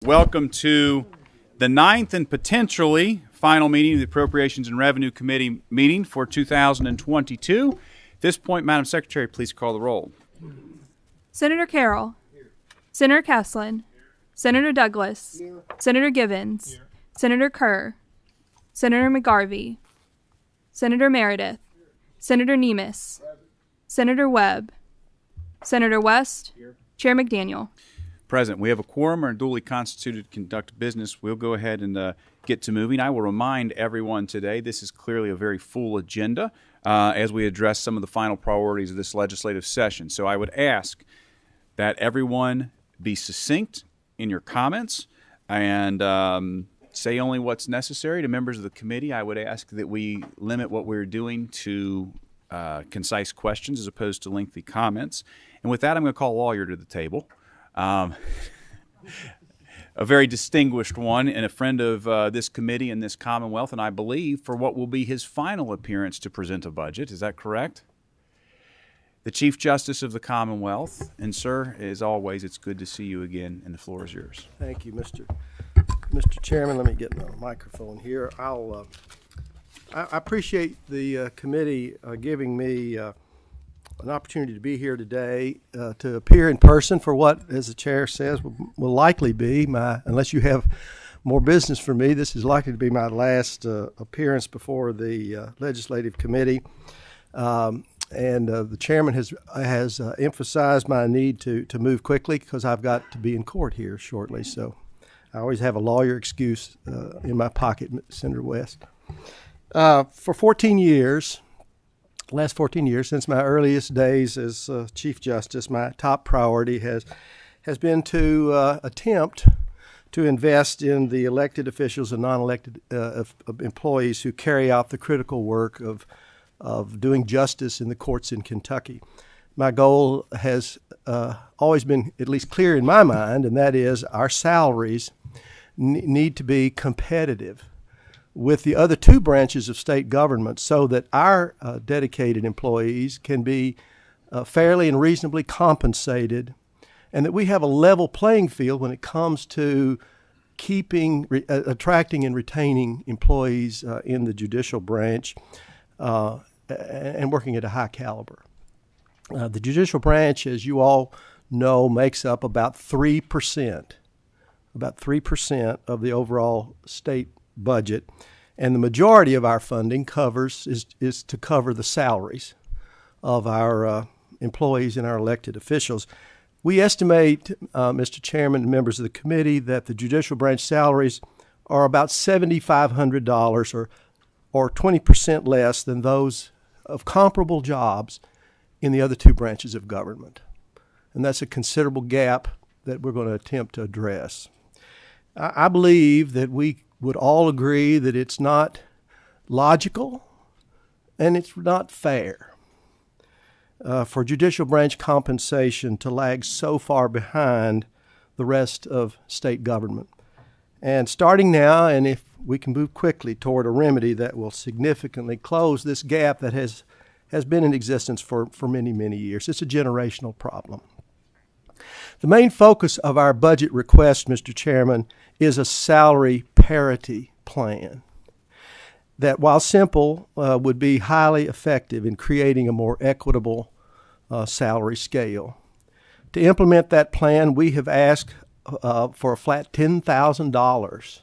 Welcome to the ninth and potentially final meeting of the Appropriations and Revenue Committee meeting for 2022. At this point, Madam Secretary, please call the roll. Senator Carroll. Here. Senator Caslin. Here. Senator Douglas. Here. Senator Givens. Here. Senator Kerr. Senator McGarvey. Senator Meredith. Here. Senator Nemes. Present. Senator Webb. Senator West. Here. Chair McDaniel. Present. We have a quorum and duly constituted to conduct business. We'll go ahead and get to moving. I will remind everyone today this is clearly a very full agenda as we address some of the final priorities of this legislative session. So I would ask that everyone be succinct in your comments and say only what's necessary. To members of the committee, I would ask that we limit what we're doing to concise questions as opposed to lengthy comments. And with that, I'm going to call a lawyer to the table. A very distinguished one and a friend of this committee and this Commonwealth, and I believe for what will be his final appearance to present a budget. Is that correct? The Chief Justice of the Commonwealth. And, sir, as always, it's good to see you again, and the floor is yours. Thank you, Mr. Chairman. Let me get my microphone here. I appreciate the committee giving me an opportunity to be here today to appear in person for what, as the chair says, will likely be unless you have more business for me, this is likely to be my last appearance before the legislative committee. And the chairman has emphasized my need to move quickly because I've got to be in court here shortly. So I always have a lawyer excuse in my pocket, Senator West. For 14 years, last 14 years, since my earliest days as Chief Justice, my top priority has been to attempt to invest in the elected officials and non-elected employees who carry out the critical work of doing justice in the courts in Kentucky. My goal has always been at least clear in my mind, and that is our salaries need to be competitive with the other two branches of state government so that our dedicated employees can be fairly and reasonably compensated, and that we have a level playing field when it comes to attracting and retaining employees in the judicial branch and working at a high caliber. The judicial branch, as you all know, makes up about 3% of the overall state budget, and the majority of our funding is to cover the salaries of our employees and our elected officials. We estimate, Mr. Chairman and members of the committee, that the judicial branch salaries are about $7,500 or 20% less than those of comparable jobs in the other two branches of government. And that's a considerable gap that we're going to attempt to address. I believe that we would all agree that it's not logical and it's not fair for judicial branch compensation to lag so far behind the rest of state government. And starting now, and if we can move quickly toward a remedy that will significantly close this gap that has been in existence for many, many years. It's a generational problem. The main focus of our budget request, Mr. Chairman, is a salary parity plan that, while simple, would be highly effective in creating a more equitable salary scale. To implement that plan, we have asked for a flat $10,000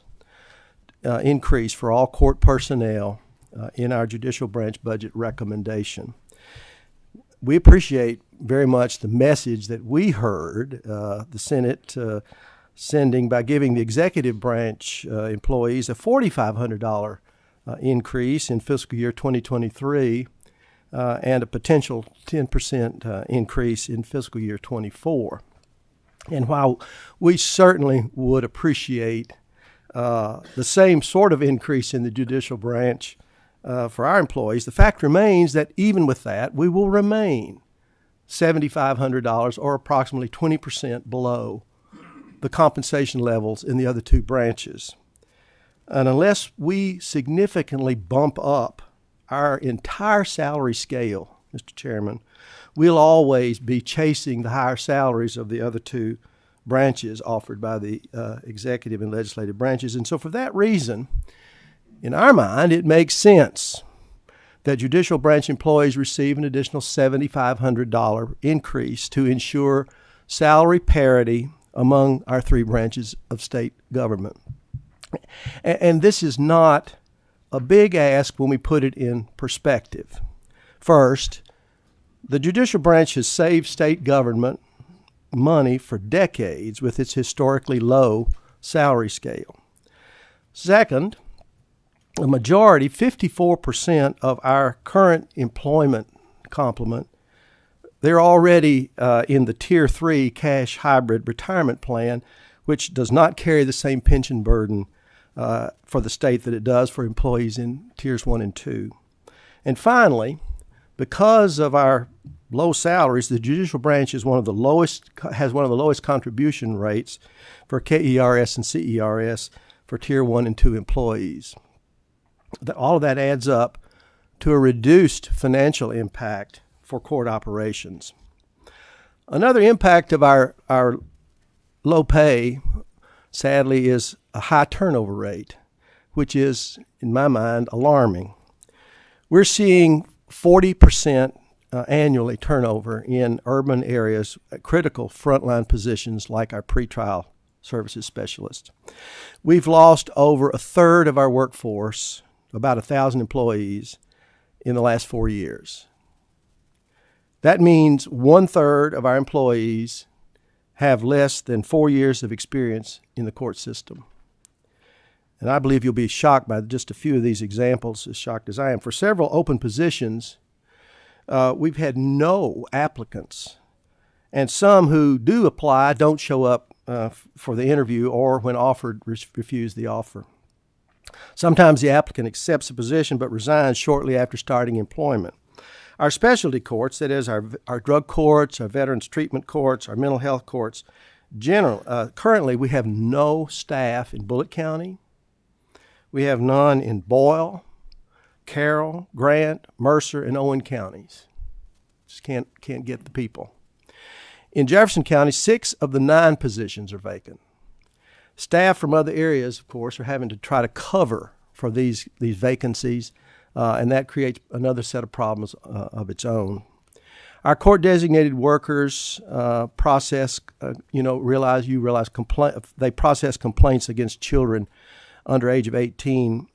increase for all court personnel in our judicial branch budget recommendation. We appreciate very much the message that we heard the Senate sending by giving the executive branch employees a $4,500 increase in fiscal year 2023 and a potential 10% increase in fiscal year 24. And while we certainly would appreciate the same sort of increase in the judicial branch for our employees, the fact remains that even with that, we will remain $7,500 or approximately 20% below the compensation levels in the other two branches. And unless we significantly bump up our entire salary scale, Mr. Chairman, we'll always be chasing the higher salaries of the other two branches offered by the executive and legislative branches. And so for that reason, in our mind, it makes sense that judicial branch employees receive an additional $7,500 increase to ensure salary parity among our three branches of state government. And this is not a big ask when we put it in perspective. First, the judicial branch has saved state government money for decades with its historically low salary scale. Second, a majority, 54% of our current employment complement, they're already in the Tier 3 cash hybrid retirement plan, which does not carry the same pension burden for the state that it does for employees in Tiers 1 and 2. And finally, because of our low salaries, the judicial branch has one of the lowest contribution rates for KERS and CERS for Tier 1 and 2 employees. All of that adds up to a reduced financial impact for court operations. Another impact of our low pay, sadly, is a high turnover rate, which is, in my mind, alarming. We're seeing 40% annually turnover in urban areas at critical frontline positions like our pretrial services specialists. We've lost over a third of our workforce, about 1,000 employees, in the last 4 years. That means 1/3 of our employees have less than 4 years of experience in the court system. And I believe you'll be shocked by just a few of these examples, as shocked as I am. For several open positions, we've had no applicants. And some who do apply don't show up for the interview, or when offered, refuse the offer. Sometimes the applicant accepts the position but resigns shortly after starting employment. Our specialty courts, that is our drug courts, our veterans treatment courts, our mental health courts, currently we have no staff in Bullitt County. We have none in Boyle, Carroll, Grant, Mercer, and Owen counties. Just can't get the people. In Jefferson County, 6 of the 9 positions are vacant. Staff from other areas, of course, are having to try to cover for these vacancies, and that creates another set of problems of its own. Our court-designated workers they process complaints against children under age of 18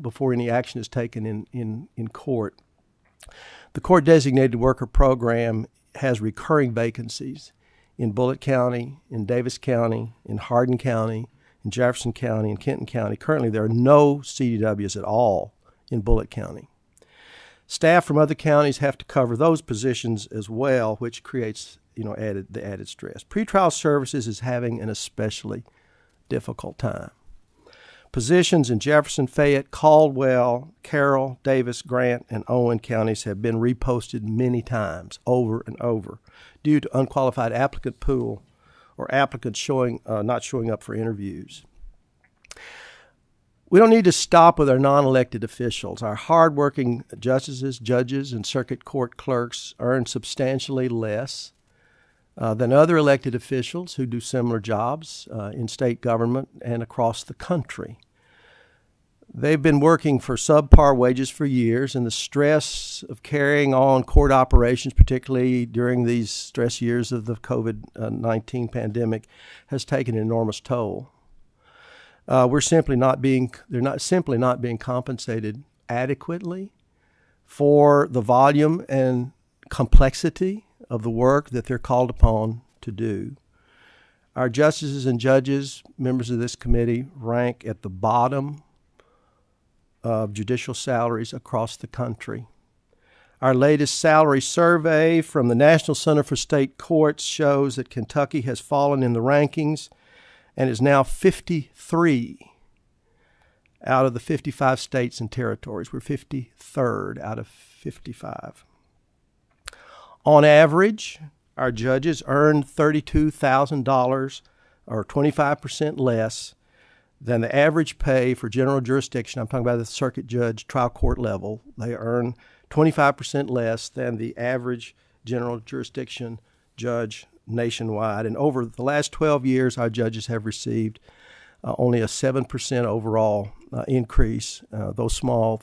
before any action is taken in court. The court-designated worker program has recurring vacancies in Bullitt County, in Davis County, in Hardin County, in Jefferson County, in Kenton County. Currently, there are no CDWs at all in Bullitt County. Staff from other counties have to cover those positions as well, which creates the added stress. Pretrial services is having an especially difficult time. Positions in Jefferson, Fayette, Caldwell, Carroll, Davis, Grant, and Owen counties have been reposted many times over and over due to unqualified applicant pool or applicants not showing up for interviews. We don't need to stop with our non-elected officials. Our hardworking justices, judges, and circuit court clerks earn substantially less than other elected officials who do similar jobs in state government and across the country. They've been working for subpar wages for years, and the stress of carrying on court operations, particularly during these stress years of the COVID-19 pandemic, has taken an enormous toll. They're simply not being compensated adequately for the volume and complexity of the work that they're called upon to do. Our justices and judges, members of this committee, rank at the bottom of judicial salaries across the country. Our latest salary survey from the National Center for State Courts shows that Kentucky has fallen in the rankings and is now 53 out of the 55 states and territories. We're 53rd out of 55. On average, our judges earn $32,000 or 25% less than the average pay for general jurisdiction. I'm talking about the circuit judge, trial court level. They earn 25% less than the average general jurisdiction judge nationwide. And over the last 12 years, our judges have received only a 7% overall increase, though small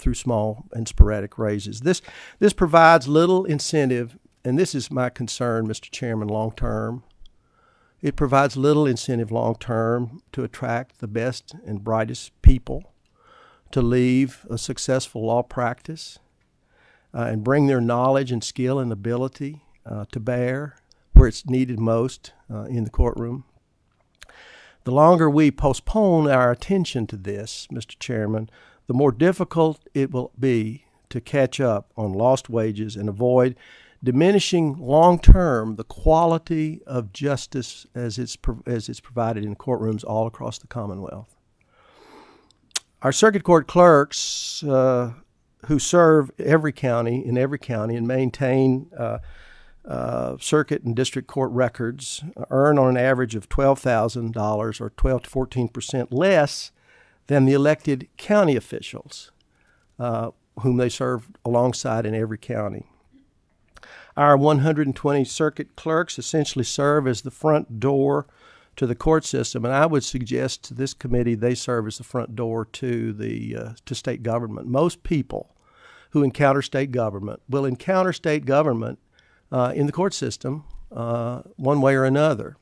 and sporadic raises. This provides little incentive, and this is my concern, Mr. Chairman, long term. It provides little incentive long term to attract the best and brightest people to leave a successful law practice and bring their knowledge and skill and ability to bear where it's needed most in the courtroom. The longer we postpone our attention to this, Mr. Chairman, the more difficult it will be to catch up on lost wages and avoid diminishing long-term the quality of justice as it's provided in courtrooms all across the Commonwealth. Our circuit court clerks who serve every county and maintain circuit and district court records earn on an average of $12,000 or 12 to 14% less than the elected county officials whom they serve alongside in every county. Our 120 circuit clerks essentially serve as the front door to the court system, and I would suggest to this committee they serve as the front door to state government. Most people who encounter state government will encounter state government in the court system one way or another.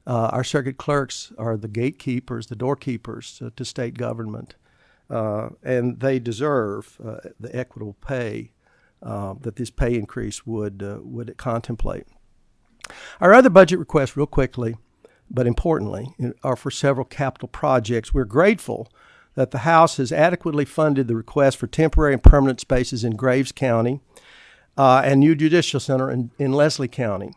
Our circuit clerks are the gatekeepers, the doorkeepers to state government, and they deserve the equitable pay that this pay increase would contemplate. Our other budget requests, real quickly, but importantly, are for several capital projects. We're grateful that the House has adequately funded the request for temporary and permanent spaces in Graves County and new judicial center in Leslie County.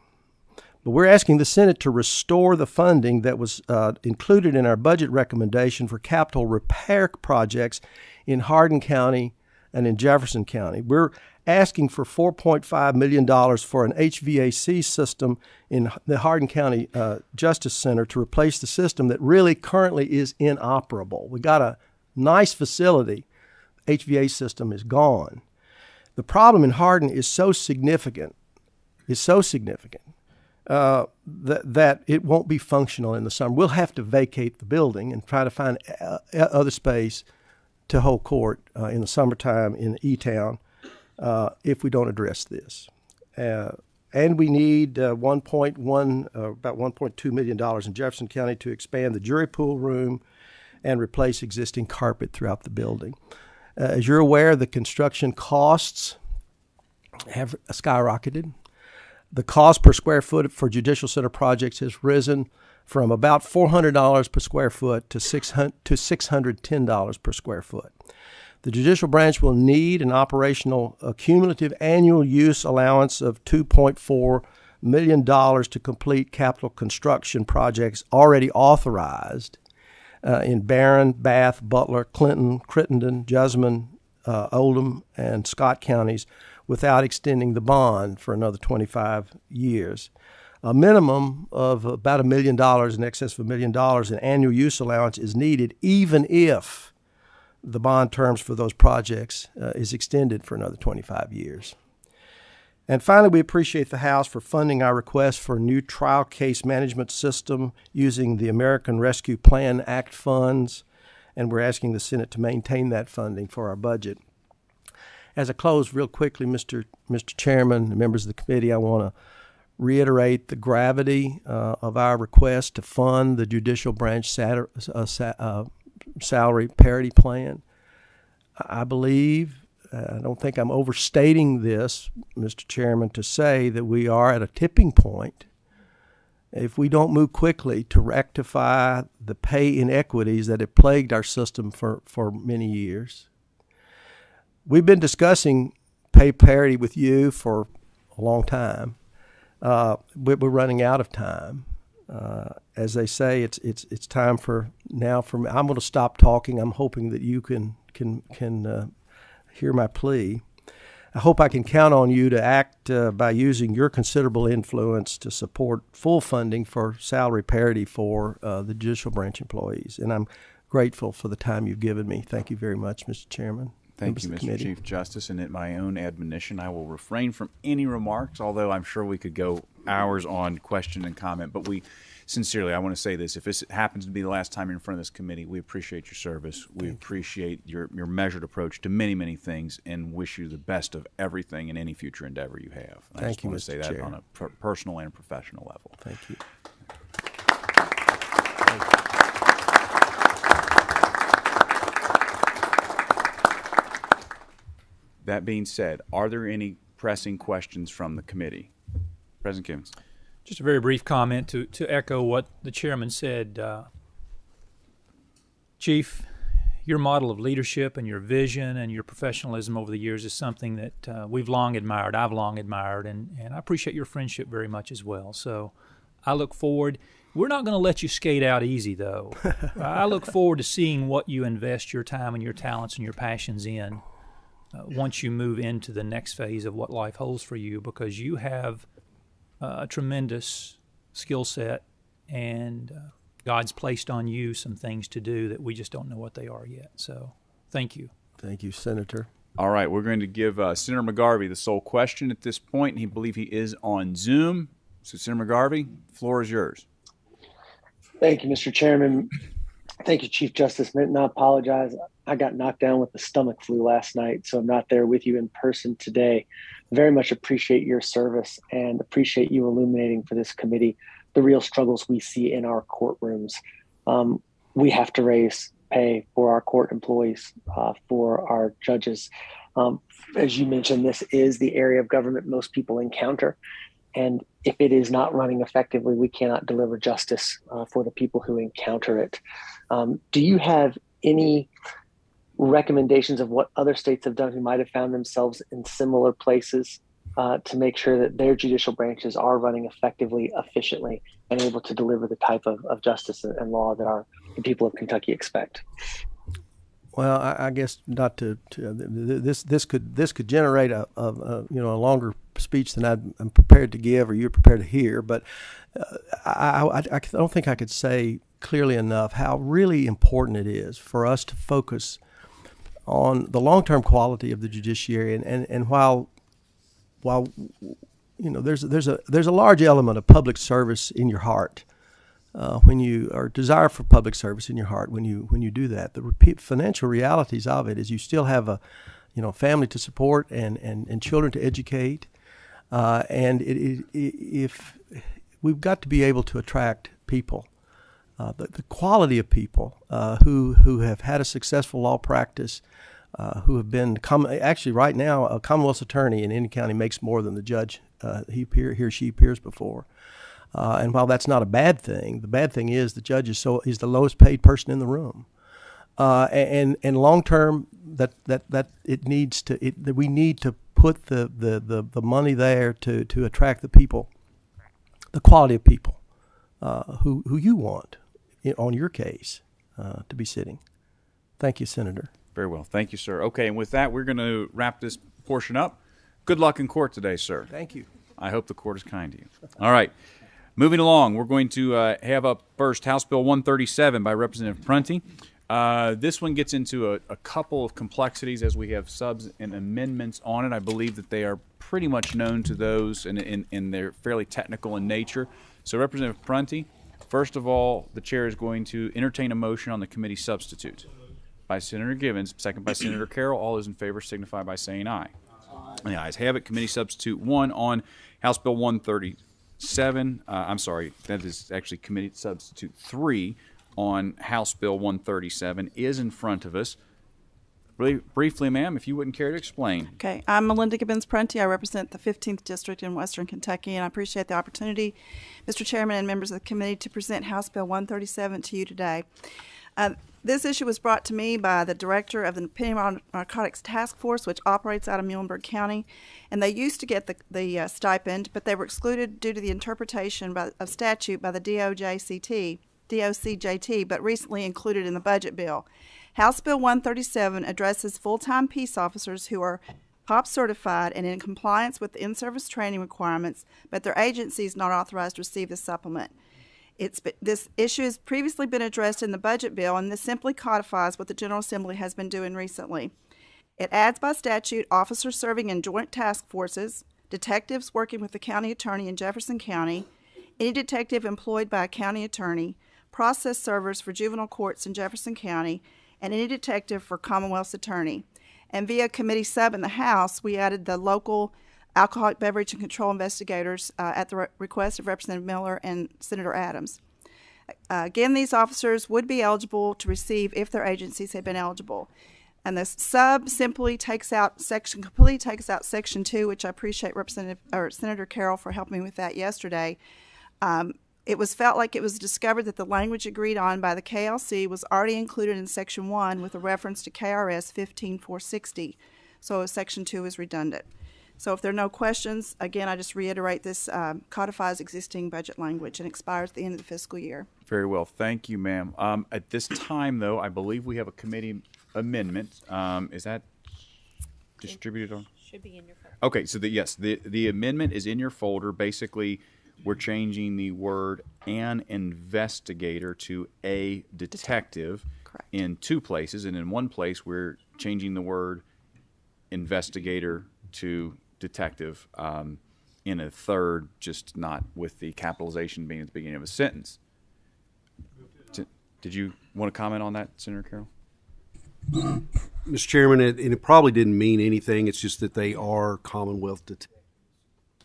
But we're asking the Senate to restore the funding that was included in our budget recommendation for capital repair projects in Hardin County and in Jefferson County. We're asking for $4.5 million for an HVAC system in the Hardin County Justice Center to replace the system that really currently is inoperable. We got a nice facility. HVAC system is gone. The problem in Hardin is so significant, that it won't be functional in the summer. We'll have to vacate the building and try to find other space to hold court in the summertime in E-Town if we don't address this. And we need about $1.2 million in Jefferson County to expand the jury pool room and replace existing carpet throughout the building. As you're aware, the construction costs have skyrocketed. The cost per square foot for judicial center projects has risen from about $400 per square foot to $610 per square foot. The judicial branch will need an operational cumulative annual use allowance of $2.4 million to complete capital construction projects already authorized in Barron, Bath, Butler, Clinton, Crittenden, Jessamine, Oldham, and Scott counties without extending the bond for another 25 years. A minimum of about $1 million, in excess of $1 million in annual use allowance is needed, even if the bond terms for those projects is extended for another 25 years. And finally, we appreciate the House for funding our request for a new trial case management system using the American Rescue Plan Act funds, and we're asking the Senate to maintain that funding for our budget. As I close real quickly, Mr. Chairman, members of the committee, I want to reiterate the gravity of our request to fund the judicial branch salary parity plan. I believe, I don't think I'm overstating this, Mr. Chairman, to say that we are at a tipping point if we don't move quickly to rectify the pay inequities that have plagued our system for many years. We've been discussing pay parity with you for a long time. We're running out of time. As they say, it's time for now. I'm going to stop talking. I'm hoping that you can hear my plea. I hope I can count on you to act by using your considerable influence to support full funding for salary parity for the judicial branch employees. And I'm grateful for the time you've given me. Thank you very much, Mr. Chairman. Thank you, Mr. Chief Justice. And at my own admonition, I will refrain from any remarks, although I'm sure we could go hours on question and comment, but we sincerely, I want to say this. If this happens to be the last time you're in front of this committee, we appreciate your service. We appreciate your measured approach to many, many things and wish you the best of everything in any future endeavor you have. I just want to say that on a personal and professional level. Thank you. That being said, are there any pressing questions from the committee? President Givens. Just a very brief comment to echo what the chairman said. Chief, your model of leadership and your vision and your professionalism over the years is something that we've long admired, I've long admired, and I appreciate your friendship very much as well. So I look forward. We're not going to let you skate out easy, though. I look forward to seeing what you invest your time and your talents and your passions in once you move into the next phase of what life holds for you, because you have a tremendous skill set, and God's placed on you some things to do that we just don't know what they are yet. So thank you. Thank you, Senator. All right, we're going to give Senator McGarvey the sole question at this point. He believe he is on Zoom. So, Senator McGarvey, the floor is yours. Thank you, Mr. Chairman. Thank you, Chief Justice Minton. I apologize. I got knocked down with the stomach flu last night, so I'm not there with you in person today. Very much appreciate your service and appreciate you illuminating for this committee the real struggles we see in our courtrooms. We have to raise pay for our court employees, for our judges. As you mentioned, this is the area of government most people encounter. And if it is not running effectively, we cannot deliver justice for the people who encounter it. Do you have any recommendations of what other states have done who might have found themselves in similar places to make sure that their judicial branches are running effectively, efficiently, and able to deliver the type of justice and law that the people of Kentucky expect? Well, I guess not to this could generate a longer speech than I'm prepared to give or you're prepared to hear, but I don't think I could say clearly enough how really important it is for us to focus on the long-term quality of the judiciary, and while there's a large element of public service in your heart. When you or desire for public service in your heart, when you do that, the financial realities of it is you still have a family to support and children to educate, and if we've got to be able to attract people, the quality of people who have had a successful law practice, who have been actually right now a Commonwealth's attorney in any county makes more than the judge he or she appears before. And while that's not a bad thing, the bad thing is the judge is the lowest paid person in the room. And long term, that we need to put the money there to attract the people, the quality of people who you want on your case to be sitting. Thank you, Senator. Very well. Thank you, sir. Okay, and with that, we're going to wrap this portion up. Good luck in court today, sir. Thank you. I hope the court is kind to you. All right. Moving along, we're going to have up first House Bill 137 by Representative Prunty. This one gets into a couple of complexities as we have subs and amendments on it. I believe that they are pretty much known to those, and they're fairly technical in nature. So, Representative Prunty, first of all, the chair is going to entertain a motion on the committee substitute by Senator Givens, second by Senator Carroll. All those in favor signify by saying aye. And the ayes have it. Committee substitute 1 on House Bill 137. I'm sorry, that is actually committee substitute 3 on House Bill 137 is in front of us. Really briefly, ma'am, if you wouldn't care to explain. Okay, I'm Melinda Gibbons-Prunty. I represent the 15th District in Western Kentucky, and I appreciate the opportunity, Mr. Chairman and members of the committee, to present House Bill 137 to you today. This issue was brought to me by the director of the Penny Narcotics Task Force, which operates out of Muhlenberg County, and they used to get the stipend, but they were excluded due to the interpretation of statute by the DOCJT, but recently included in the budget bill. House Bill 137 addresses full-time peace officers who are POP certified and in compliance with the in-service training requirements, but their agency is not authorized to receive the supplement. This issue has previously been addressed in the budget bill, and this simply codifies what the General Assembly has been doing recently. It adds by statute officers serving in joint task forces, detectives working with the county attorney in Jefferson County, any detective employed by a county attorney, process servers for juvenile courts in Jefferson County, and any detective for Commonwealth's attorney. And via committee sub in the House, we added the local alcoholic beverage and control investigators at the request of Representative Miller and Senator Adams. Again, these officers would be eligible to receive if their agencies had been eligible. And the sub completely takes out Section 2, which I appreciate Senator Carroll for helping me with that yesterday. It was felt like it was discovered that the language agreed on by the KLC was already included in Section 1 with a reference to KRS 15460. So Section 2 is redundant. So if there are no questions, again, I just reiterate this codifies existing budget language and expires at the end of the fiscal year. Very well. Thank you, ma'am. At this time, though, I believe we have a committee amendment. Is that distributed on? Should be in your folder. Okay, so the amendment is in your folder. Basically, we're changing the word "an investigator" to "a detective." Correct. In two places, and in one place we're changing the word "investigator" to "detective." In a third, just not with the capitalization being at the beginning of a sentence. Did you want to comment on that, Senator Carroll? Mr. Chairman, it probably didn't mean anything. It's just that they are Commonwealth detectives.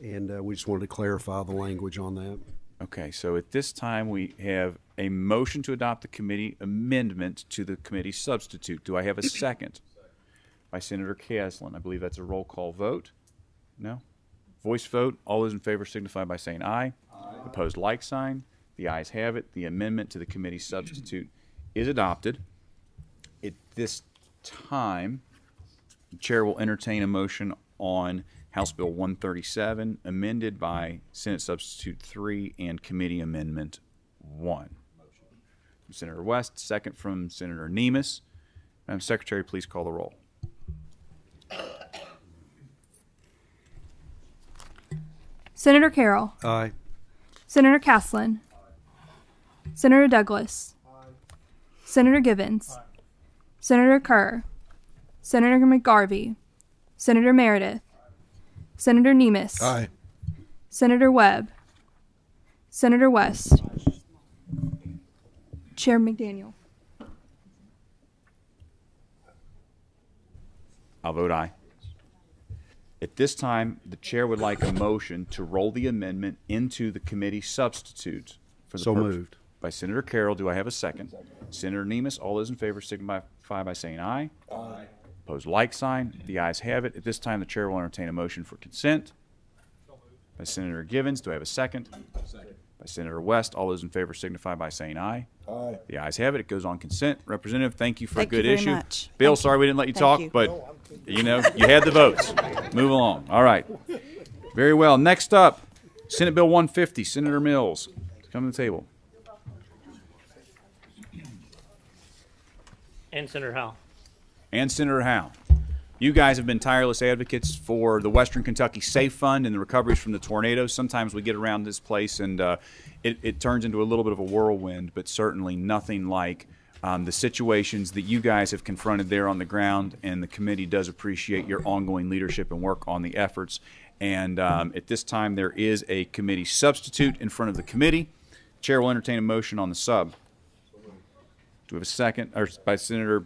And we just wanted to clarify the language on that. Okay, so at this time we have a motion to adopt the committee amendment to the committee substitute. Do I have a second? By Senator Caslin. I believe that's a roll call vote. No? Voice vote. All those in favor signify by saying aye. Aye. Opposed, like sign. The ayes have it. The amendment to the committee substitute is adopted. At this time, the chair will entertain a motion on House Bill 137, amended by Senate Substitute 3 and Committee Amendment 1. From Senator West, second from Senator Nemes. Madam Secretary, please call the roll. Senator Carroll. Aye. Senator Caslin. Senator Douglas. Senator Givens. Senator Kerr. Senator McGarvey. Senator Meredith. Senator Nemes. Aye. Senator Webb. Senator West. Chair McDaniel. I'll vote aye. At this time, the chair would like a motion to roll the amendment into the committee substitute. For the So purpose. moved. By Senator Carroll. Do I have a second? Senator Nemes. All those in favor signify by saying aye. Aye. Opposed, like sign. The ayes have it. At this time, the chair will entertain a motion for consent. By Senator Givens. Do I have a second? Second. By Senator West. All those in favor signify by saying aye. Aye. The ayes have it. It goes on consent. Representative, thank you for Thank a good you very issue. much. Bill, Thank sorry you. we didn't let you Thank talk, you. but you know, you had the votes. Move along. All right. Very well. Next up, Senate Bill 150. Senator Mills, come to the table. And Senator Howell. And Senator Howe. You guys have been tireless advocates for the Western Kentucky Safe Fund and the recoveries from the tornadoes. Sometimes we get around this place and it turns into a little bit of a whirlwind, but certainly nothing like the situations that you guys have confronted there on the ground, and the committee does appreciate your ongoing leadership and work on the efforts. And at this time, there is a committee substitute in front of the committee. Chair will entertain a motion on the sub. Do we have a second? Or by Senator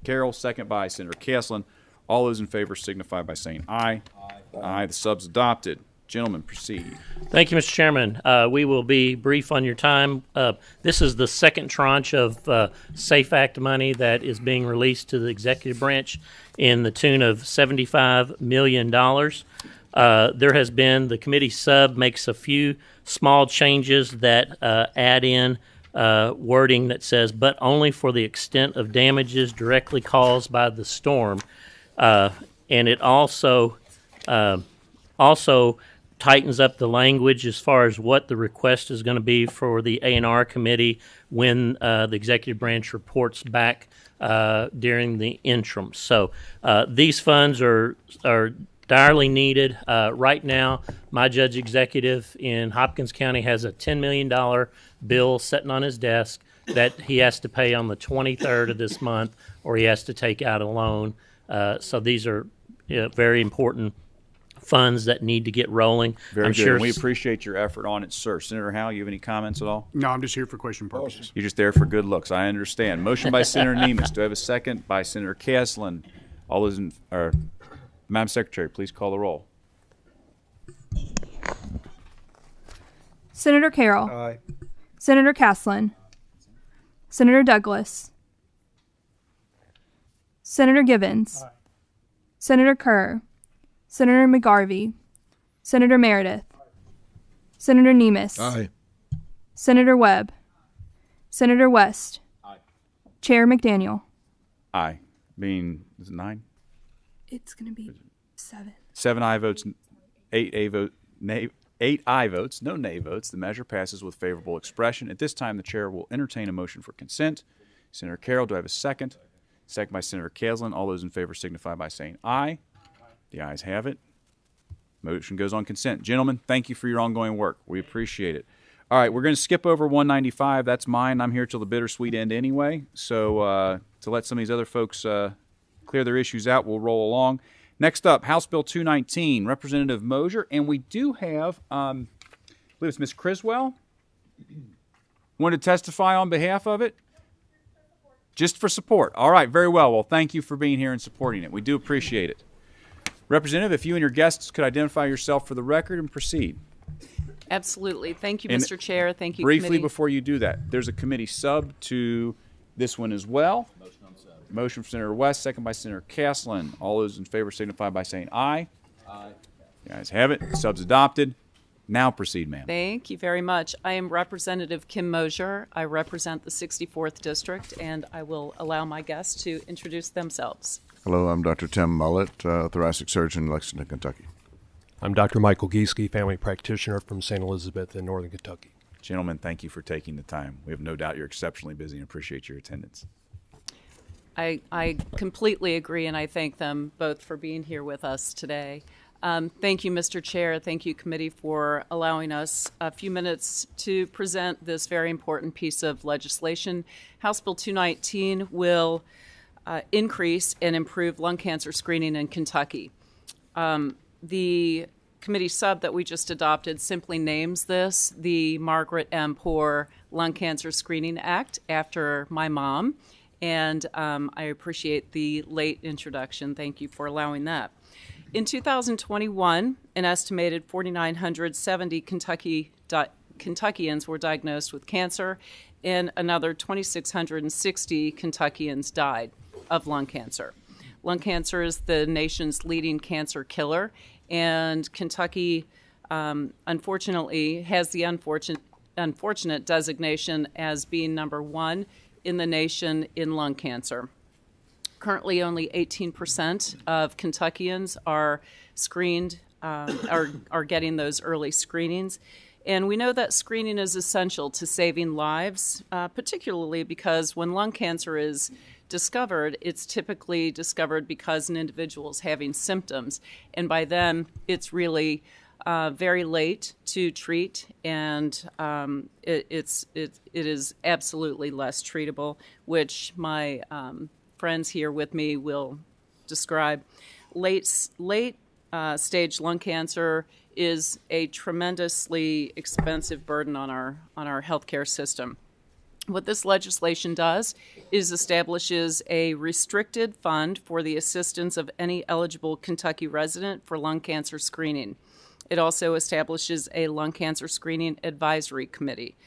Carroll, second by Senator Caslin. All those in favor signify by saying aye. Aye. Aye. The sub's adopted. Gentlemen, proceed. Thank you, Mr. Chairman. We will be brief on your time. This is the second tranche of SAFE Act money that is being released to the executive branch in the tune of $75 million. There has been, the committee sub makes a few small changes that add in wording that says, but only for the extent of damages directly caused by the storm. And it also tightens up the language as far as what the request is going to be for the A&R committee when the executive branch reports back during the interim. So these funds are direly needed. Right now, my judge executive in Hopkins County has a $10 million bill sitting on his desk that he has to pay on the 23rd of this month, or he has to take out a loan. So these are very important funds that need to get rolling. Very I'm good. sure And we appreciate your effort on it, sir. Senator Howe, you have any comments at all? No, I'm just here for question purposes. You're just there for good looks. I understand. Motion by Senator Nemes. Do I have a second by Senator Caslin? All those in, Madam Secretary, please call the roll. Senator Carroll. Aye. Senator Caslin. Senator Douglas. Senator Givens. Senator Kerr. Senator McGarvey. Senator Meredith. Senator Nemes. Aye. Senator Webb. Senator West. Chair McDaniel. Aye. Being, is it 9? It's going to be 7. 7 aye votes, 8 aye votes, no nay votes. The measure passes with favorable expression. At this time, the chair will entertain a motion for consent. Senator Carroll, do I have a second? Second by Senator Caslin. All those in favor signify by saying aye. The ayes have it. Motion goes on consent. Gentlemen, thank you for your ongoing work. We appreciate it. All right, we're going to skip over 195. That's mine. I'm here till the bittersweet end anyway. So to let some of these other folks clear their issues out, we'll roll along. Next up, House Bill 219, Representative Mosier. And we do have, I believe it's Ms. Criswell. Want to testify on behalf of it? Just for support. All right, very well. Well, thank you for being here and supporting it. We do appreciate it. Representative, if you and your guests could identify yourself for the record and proceed. Absolutely. Thank you, And Mr. Chair. Thank you, briefly, committee. before you do that, there's a committee sub to this one as well. Motion from Senator West, second by Senator Caslin. All those in favor signify by saying aye. Aye. The ayes have it. Sub's adopted. Now proceed, ma'am. Thank you very much. I am Representative Kim Mosier. I represent the 64th District, and I will allow my guests to introduce themselves. Hello, I'm Dr. Tim Mullett, thoracic surgeon in Lexington, Kentucky. I'm Dr. Michael Gieske, family practitioner from St. Elizabeth in northern Kentucky. Gentlemen, thank you for taking the time. We have no doubt you're exceptionally busy and appreciate your attendance. I completely agree, and I thank them both for being here with us today. Thank you, Mr. Chair. Thank you, committee, for allowing us a few minutes to present this very important piece of legislation. House Bill 219 will increase and improve lung cancer screening in Kentucky. The committee sub that we just adopted simply names this the Margaret M. Poor Lung Cancer Screening Act after my mom, and I appreciate the late introduction. Thank you for allowing that. In 2021, an estimated 4,970 Kentuckians were diagnosed with cancer, and another 2,660 Kentuckians died of lung cancer. Lung cancer is the nation's leading cancer killer, and Kentucky, unfortunately, has the unfortunate designation as being number 1 in the nation in lung cancer. Currently, only 18% of Kentuckians are screened, are getting those early screenings. And we know that screening is essential to saving lives, particularly because when lung cancer is discovered, it's typically discovered because an individual is having symptoms. And by then, it's really very late to treat, and it is absolutely less treatable, which my friends here with me will describe. Late stage lung cancer is a tremendously expensive burden on our healthcare system. What this legislation does is establishes a restricted fund for the assistance of any eligible Kentucky resident for lung cancer screening. It also establishes a lung cancer screening advisory committee.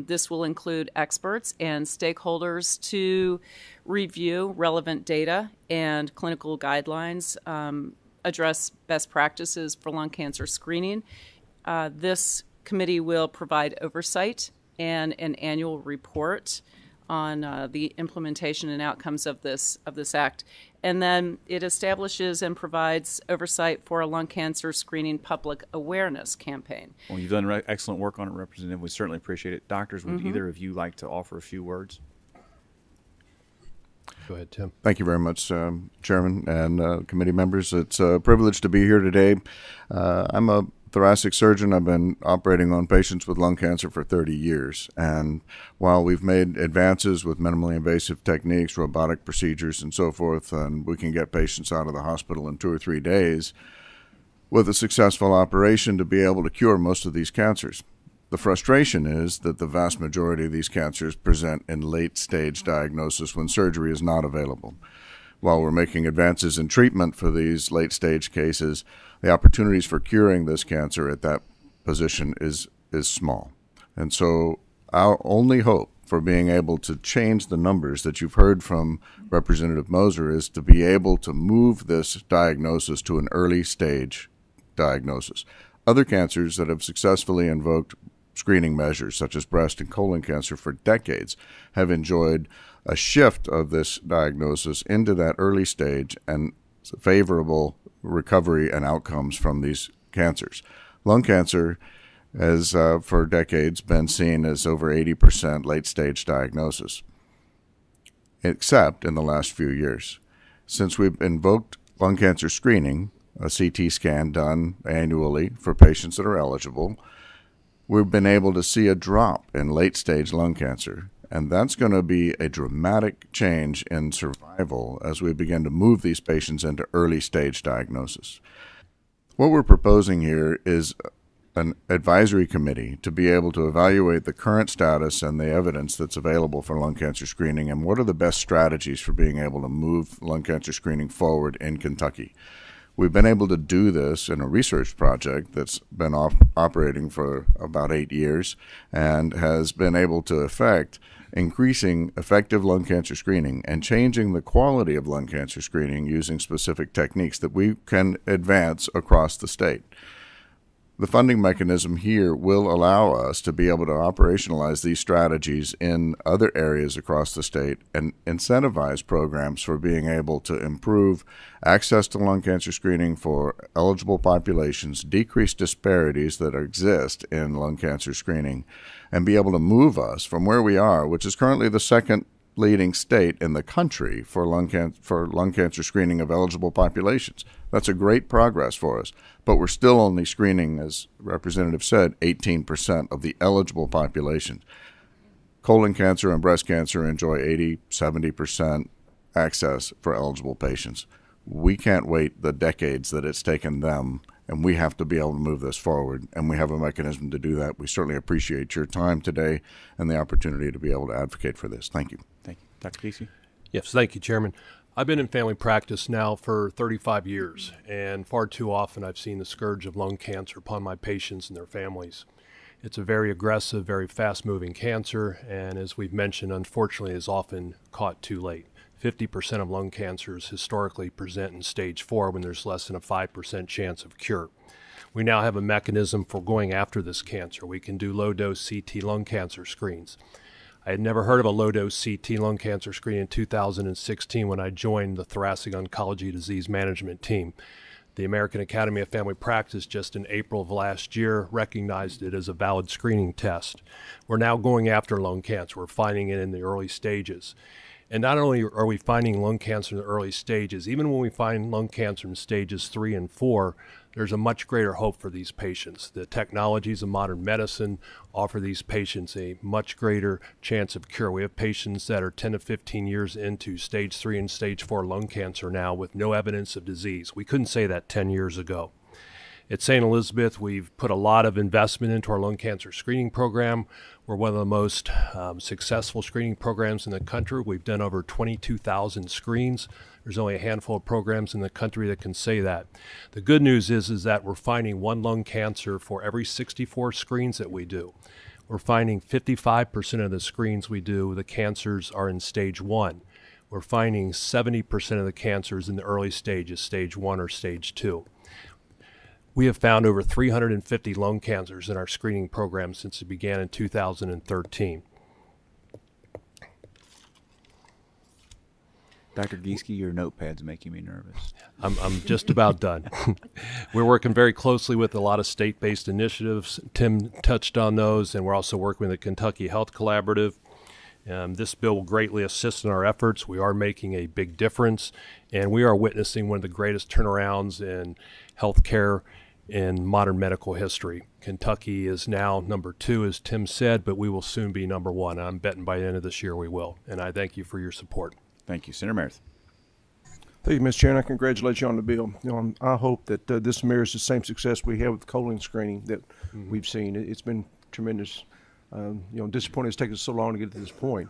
This will include experts and stakeholders to review relevant data and clinical guidelines, address best practices for lung cancer screening. This committee will provide oversight and an annual report on the implementation and outcomes of this act. And then it establishes and provides oversight for a lung cancer screening public awareness campaign. Well, you've done excellent work on it, Representative. We certainly appreciate it. Doctors, would either of you like to offer a few words? Go ahead, Tim. Thank you very much, Chairman and committee members. It's a privilege to be here today. I'm a thoracic surgeon. I've been operating on patients with lung cancer for 30 years. And while we've made advances with minimally invasive techniques, robotic procedures, and so forth, and we can get patients out of the hospital in 2 or 3 days, with a successful operation to be able to cure most of these cancers. The frustration is that the vast majority of these cancers present in late-stage diagnosis when surgery is not available. While we're making advances in treatment for these late-stage cases, the opportunities for curing this cancer at that position is small. And so our only hope for being able to change the numbers that you've heard from Representative Moser is to be able to move this diagnosis to an early-stage diagnosis. Other cancers that have successfully invoked screening measures, such as breast and colon cancer, for decades, have enjoyed a shift of this diagnosis into that early stage and favorable recovery and outcomes from these cancers. Lung cancer has, for decades, been seen as over 80% late-stage diagnosis, except in the last few years. Since we've invoked lung cancer screening, a CT scan done annually for patients that are eligible, we've been able to see a drop in late-stage lung cancer, and that's going to be a dramatic change in survival as we begin to move these patients into early-stage diagnosis. What we're proposing here is an advisory committee to be able to evaluate the current status and the evidence that's available for lung cancer screening and what are the best strategies for being able to move lung cancer screening forward in Kentucky. We've been able to do this in a research project that's been operating for about 8 years and has been able to affect increasing effective lung cancer screening and changing the quality of lung cancer screening using specific techniques that we can advance across the state. The funding mechanism here will allow us to be able to operationalize these strategies in other areas across the state and incentivize programs for being able to improve access to lung cancer screening for eligible populations, decrease disparities that exist in lung cancer screening, and be able to move us from where we are, which is currently the second leading state in the country for lung cancer screening of eligible populations. That's a great progress for us, but we're still only screening, as Representative said, 18% of the eligible population. Colon cancer and breast cancer enjoy 80, 70% access for eligible patients. We can't wait the decades that it's taken them, and we have to be able to move this forward, and we have a mechanism to do that. We certainly appreciate your time today and the opportunity to be able to advocate for this. Thank you. Thank you. Dr. Casey? Yes, thank you, Chairman. I've been in family practice now for 35 years, and far too often I've seen the scourge of lung cancer upon my patients and their families. It's a very aggressive, very fast-moving cancer, and as we've mentioned, unfortunately, is often caught too late. 50% of lung cancers historically present in stage 4 when there's less than a 5% chance of cure. We now have a mechanism for going after this cancer. We can do low-dose CT lung cancer screens. I had never heard of a low-dose CT lung cancer screen in 2016 when I joined the Thoracic Oncology Disease Management team. The American Academy of Family Practice just in April of last year recognized it as a valid screening test. We're now going after lung cancer. We're finding it in the early stages. And not only are we finding lung cancer in the early stages, even when we find lung cancer in stages 3 and 4, there's a much greater hope for these patients. The technologies of modern medicine offer these patients a much greater chance of cure. We have patients that are 10 to 15 years into stage 3 and stage 4 lung cancer now with no evidence of disease. We couldn't say that 10 years ago. At St. Elizabeth, we've put a lot of investment into our lung cancer screening program. We're one of the most successful screening programs in the country. We've done over 22,000 screens. There's only a handful of programs in the country that can say that. The good news is that we're finding one lung cancer for every 64 screens that we do. We're finding 55% of the screens we do, the cancers are in stage 1. We're finding 70% of the cancers in the early stages, stage 1 or stage 2. We have found over 350 lung cancers in our screening program since it began in 2013. Dr. Gieske, your notepad's making me nervous. I'm just about done. We're working very closely with a lot of state-based initiatives. Tim touched on those, and we're also working with the Kentucky Health Collaborative. This bill will greatly assist in our efforts. We are making a big difference, and we are witnessing one of the greatest turnarounds in healthcare in modern medical history. Kentucky is now number 2, as Tim said, but we will soon be number 1. I'm betting by the end of this year we will, and I thank you for your support. Thank you. Senator Meredith. Thank you, Mr. Chairman. I congratulate you on the bill. I hope that this mirrors the same success we have with colon screening that we've seen. It's been tremendous. Disappointing it's taken so long to get to this point.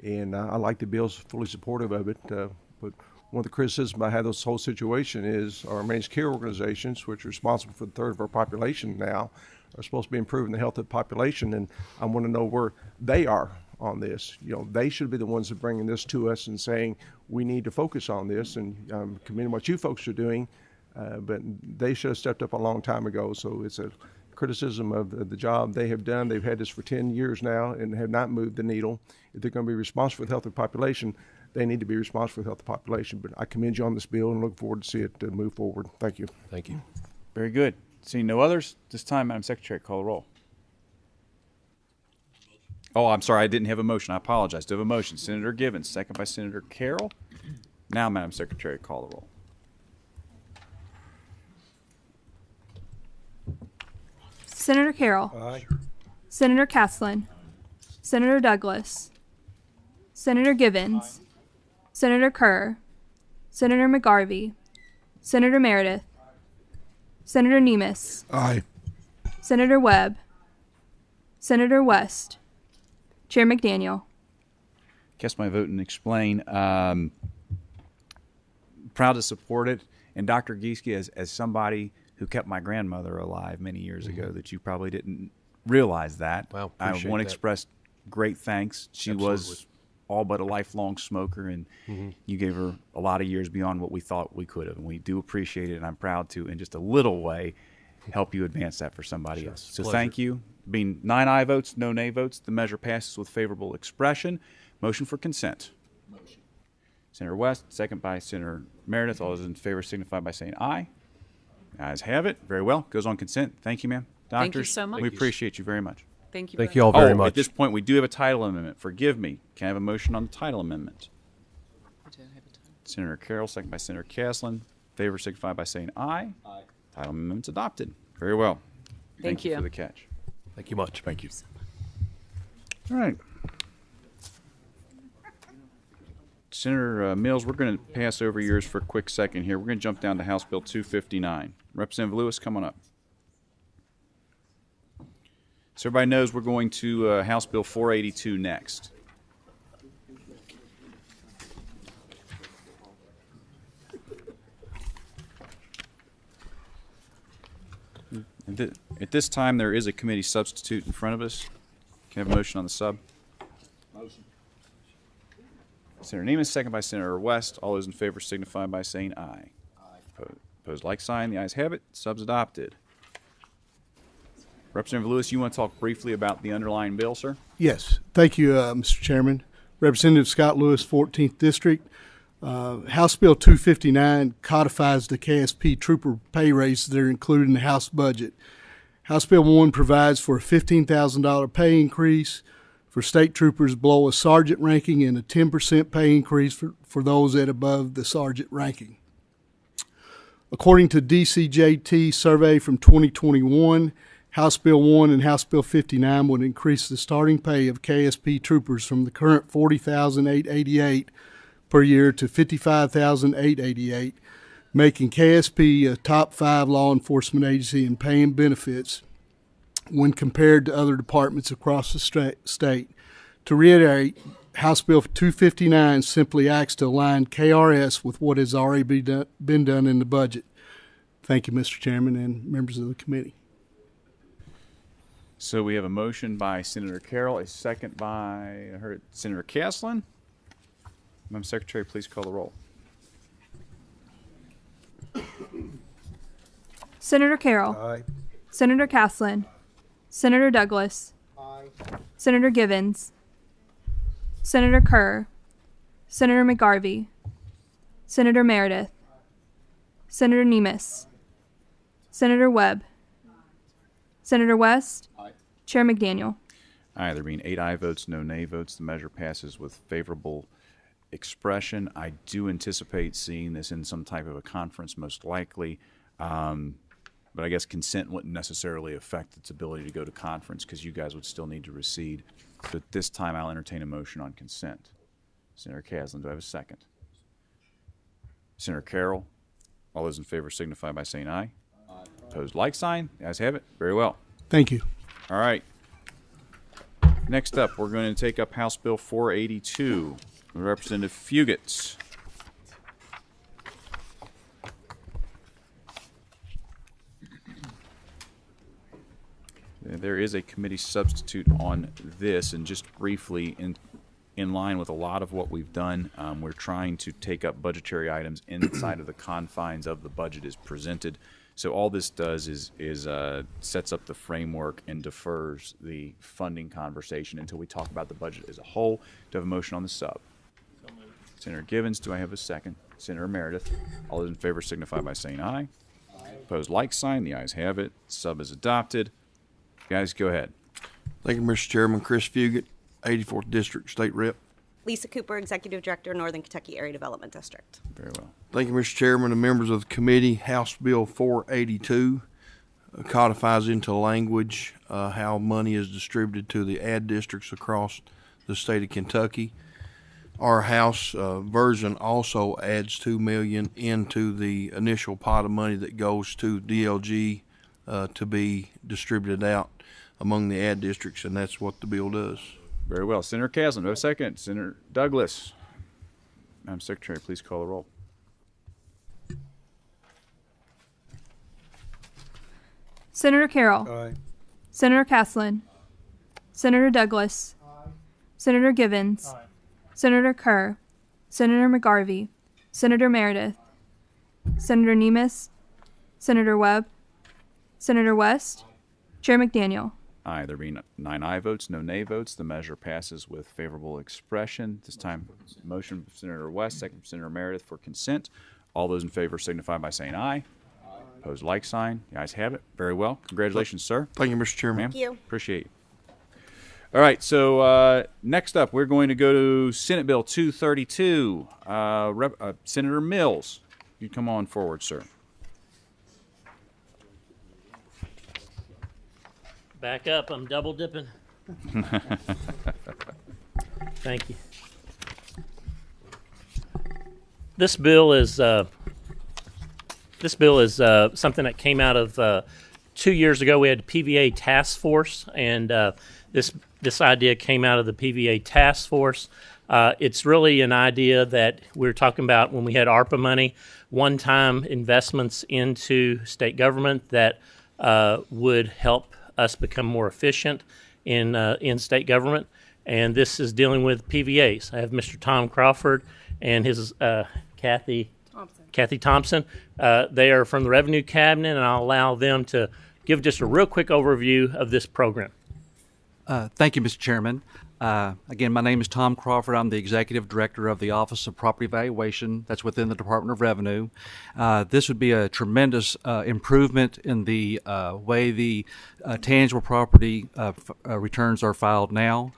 And I like the bill's fully supportive of it. But one of the criticisms I have this whole situation is our managed care organizations, which are responsible for a third of our population now, are supposed to be improving the health of the population. And I want to know where they are on this. They should be the ones that are bringing this to us and saying we need to focus on this, and commending what you folks are doing, but they should have stepped up a long time ago. So it's a criticism of the job they have done. They've had this for 10 years now and have not moved the needle. If they're going to be responsible for the health of the population, they need to be responsible for the health of the population. But I commend you on this bill and look forward to see it move forward. Thank you. Thank you. Very good. Seeing no others, this time, Madam Secretary, call the roll. Oh, I'm sorry, I didn't have a motion. I apologize. Do I have a motion? Senator Givens, second by Senator Carroll. Now, Madam Secretary, call the roll. Senator Carroll. Aye. Senator Caslin. Senator Douglas. Senator Givens. Senator Kerr. Senator McGarvey. Senator Meredith. Senator Nemes. Aye. Senator Webb. Senator West. Chair McDaniel. Cast my vote and explain. Proud to support it. And Dr. Gieske, as somebody who kept my grandmother alive many years ago, that you probably didn't realize that. Wow, I appreciate want to that. express great thanks. She was all but a lifelong smoker, and you gave her a lot of years beyond what we thought we could have. And we do appreciate it, and I'm proud to, in just a little way, help you advance that for somebody else. So thank you. Being 9 aye votes, no nay votes, the measure passes with favorable expression. Motion for consent. Motion. Senator West, second by Senator Meredith. All those in favor signify by saying aye. The ayes have it. Very well. Goes on consent. Thank you, ma'am. Doctors, Thank you so much. we appreciate you very much. Thank you. Thank very you all much. very much. At this point, we do have a title amendment. Forgive me. Can I have a motion on the title amendment? We did have a time. Senator Carroll, second by Senator Caslin. Favor signify by saying aye. Aye. Title amendment's adopted. Very well. Thank you. for the catch. Thank you much. Thank you. All right. Senator Mills, we're going to pass over yours for a quick second here. We're going to jump down to House Bill 259. Representative Lewis, come on up. So everybody knows we're going to House Bill 482 next. At this time, there is a committee substitute in front of us. Can I have a motion on the sub? Motion. Senator Nemes, second by Senator West. All those in favor signify by saying aye. Aye. Opposed, like sign. The ayes have it. Sub's adopted. Representative Lewis, you want to talk briefly about the underlying bill, sir? Yes. Thank you, Mr. Chairman. Representative Scott Lewis, 14th District. House Bill 259 codifies the KSP trooper pay raises that are included in the House budget. House Bill 1 provides for a $15,000 pay increase for state troopers below a sergeant ranking and a 10% pay increase for those at above the sergeant ranking. According to DCJT survey from 2021, House Bill 1 and House Bill 59 would increase the starting pay of KSP troopers from the current $40,888 per year to $55,888, making KSP a top 5 law enforcement agency in paying benefits when compared to other departments across the state. To reiterate, House Bill 259 simply acts to align KRS with what has already been done in the budget. Thank you, Mr. Chairman and members of the committee. So we have a motion by Senator Carroll, a second by Senator Caslin. Madam Secretary, please call the roll. Senator Carroll. Aye. Senator Caslin. Senator Douglas. Aye. Senator Givens. Senator Kerr. Senator McGarvey. Senator Meredith. Senator Nemes. Senator Webb. Senator West. Aye. Chair McDaniel. Aye, there being 8 aye votes, no nay votes, the measure passes with favorable expression. I do anticipate seeing this in some type of a conference, most likely, but I guess consent wouldn't necessarily affect its ability to go to conference because you guys would still need to recede. So at this time, I'll entertain a motion on consent. Senator Caslin, do I have a second? Senator Carroll. All those in favor signify by saying aye. Opposed, like sign. The ayes have it. Very well. Thank you. All right. Next up, we're going to take up House Bill 482. Representative Fugit. There is a committee substitute on this, and just briefly, in line with a lot of what we've done, we're trying to take up budgetary items inside of the confines of the budget as presented. So all this does is sets up the framework and defers the funding conversation until we talk about the budget as a whole. Do I have a motion on the sub? Senator Givens, do I have a second? Senator Meredith. All those in favor signify by saying aye. Opposed, like sign. The ayes have it. Sub is adopted. Guys, go ahead. Thank you, Mr. Chairman. Chris Fugit, 84th District State Rep. Lisa Cooper, Executive Director, Northern Kentucky Area Development District. Very well. Thank you, Mr. Chairman and members of the committee. House Bill 482 codifies into language how money is distributed to the ad districts across the state of Kentucky. Our House version also adds $2 million into the initial pot of money that goes to DLG to be distributed out among the ad districts, and that's what the bill does. Very well. Senator Caslin, do I have a second? Senator Douglas. Madam Secretary, please call the roll. Senator Carroll. Aye. Senator Caslin. Senator Douglas. Aye. Senator Givens. Aye. Senator Kerr. Senator McGarvey. Senator Meredith. Senator Nemes. Senator Webb. Senator West. Chair McDaniel. Aye. There being 9 aye votes, no nay votes, the measure passes with favorable expression. This time, motion from Senator West, second from Senator Meredith for consent. All those in favor signify by saying aye. Opposed, like sign. The ayes have it. Very well. Congratulations, sir. Thank you, Mr. Chairman. Ma'am. Thank you. Appreciate you. All right, so next up, we're going to go to Senate Bill 232. Senator Mills, you come on forward, sir. Back up. I'm double dipping. Thank you. This bill is something that came out of 2 years ago. We had a PVA task force, and this idea came out of the PVA task force. It's really an idea that we were talking about when we had ARPA money, one-time investments into state government that would help us become more efficient in state government. And this is dealing with PVAs. I have Mr. Tom Crawford and his Kathy Thompson. They are from the Revenue Cabinet, and I'll allow them to give just a real quick overview of this program. Thank you, Mr. Chairman. Again, my name is Tom Crawford. I'm the Executive Director of the Office of Property Evaluation that's within the Department of Revenue. This would be a tremendous improvement in the way the tangible property returns are filed now.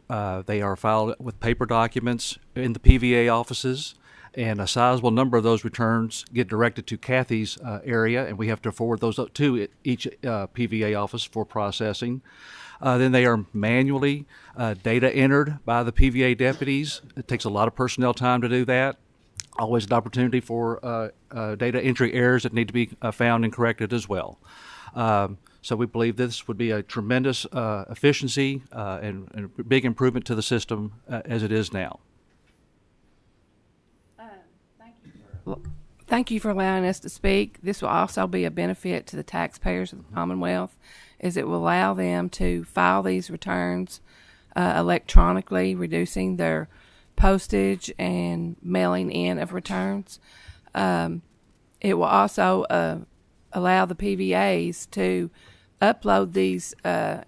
They are filed with paper documents in the PVA offices, and a sizable number of those returns get directed to Kathy's area, and we have to forward those up to each PVA office for processing. Then they are manually data entered by the PVA deputies. It takes a lot of personnel time to do that. Always an opportunity for data entry errors that need to be found and corrected as well. So we believe this would be a tremendous efficiency and a big improvement to the system as it is now. Thank you for allowing us to speak. This will also be a benefit to the taxpayers of the Commonwealth, as it will allow them to file these returns electronically, reducing their postage and mailing in of returns. It will also allow the PVAs to upload these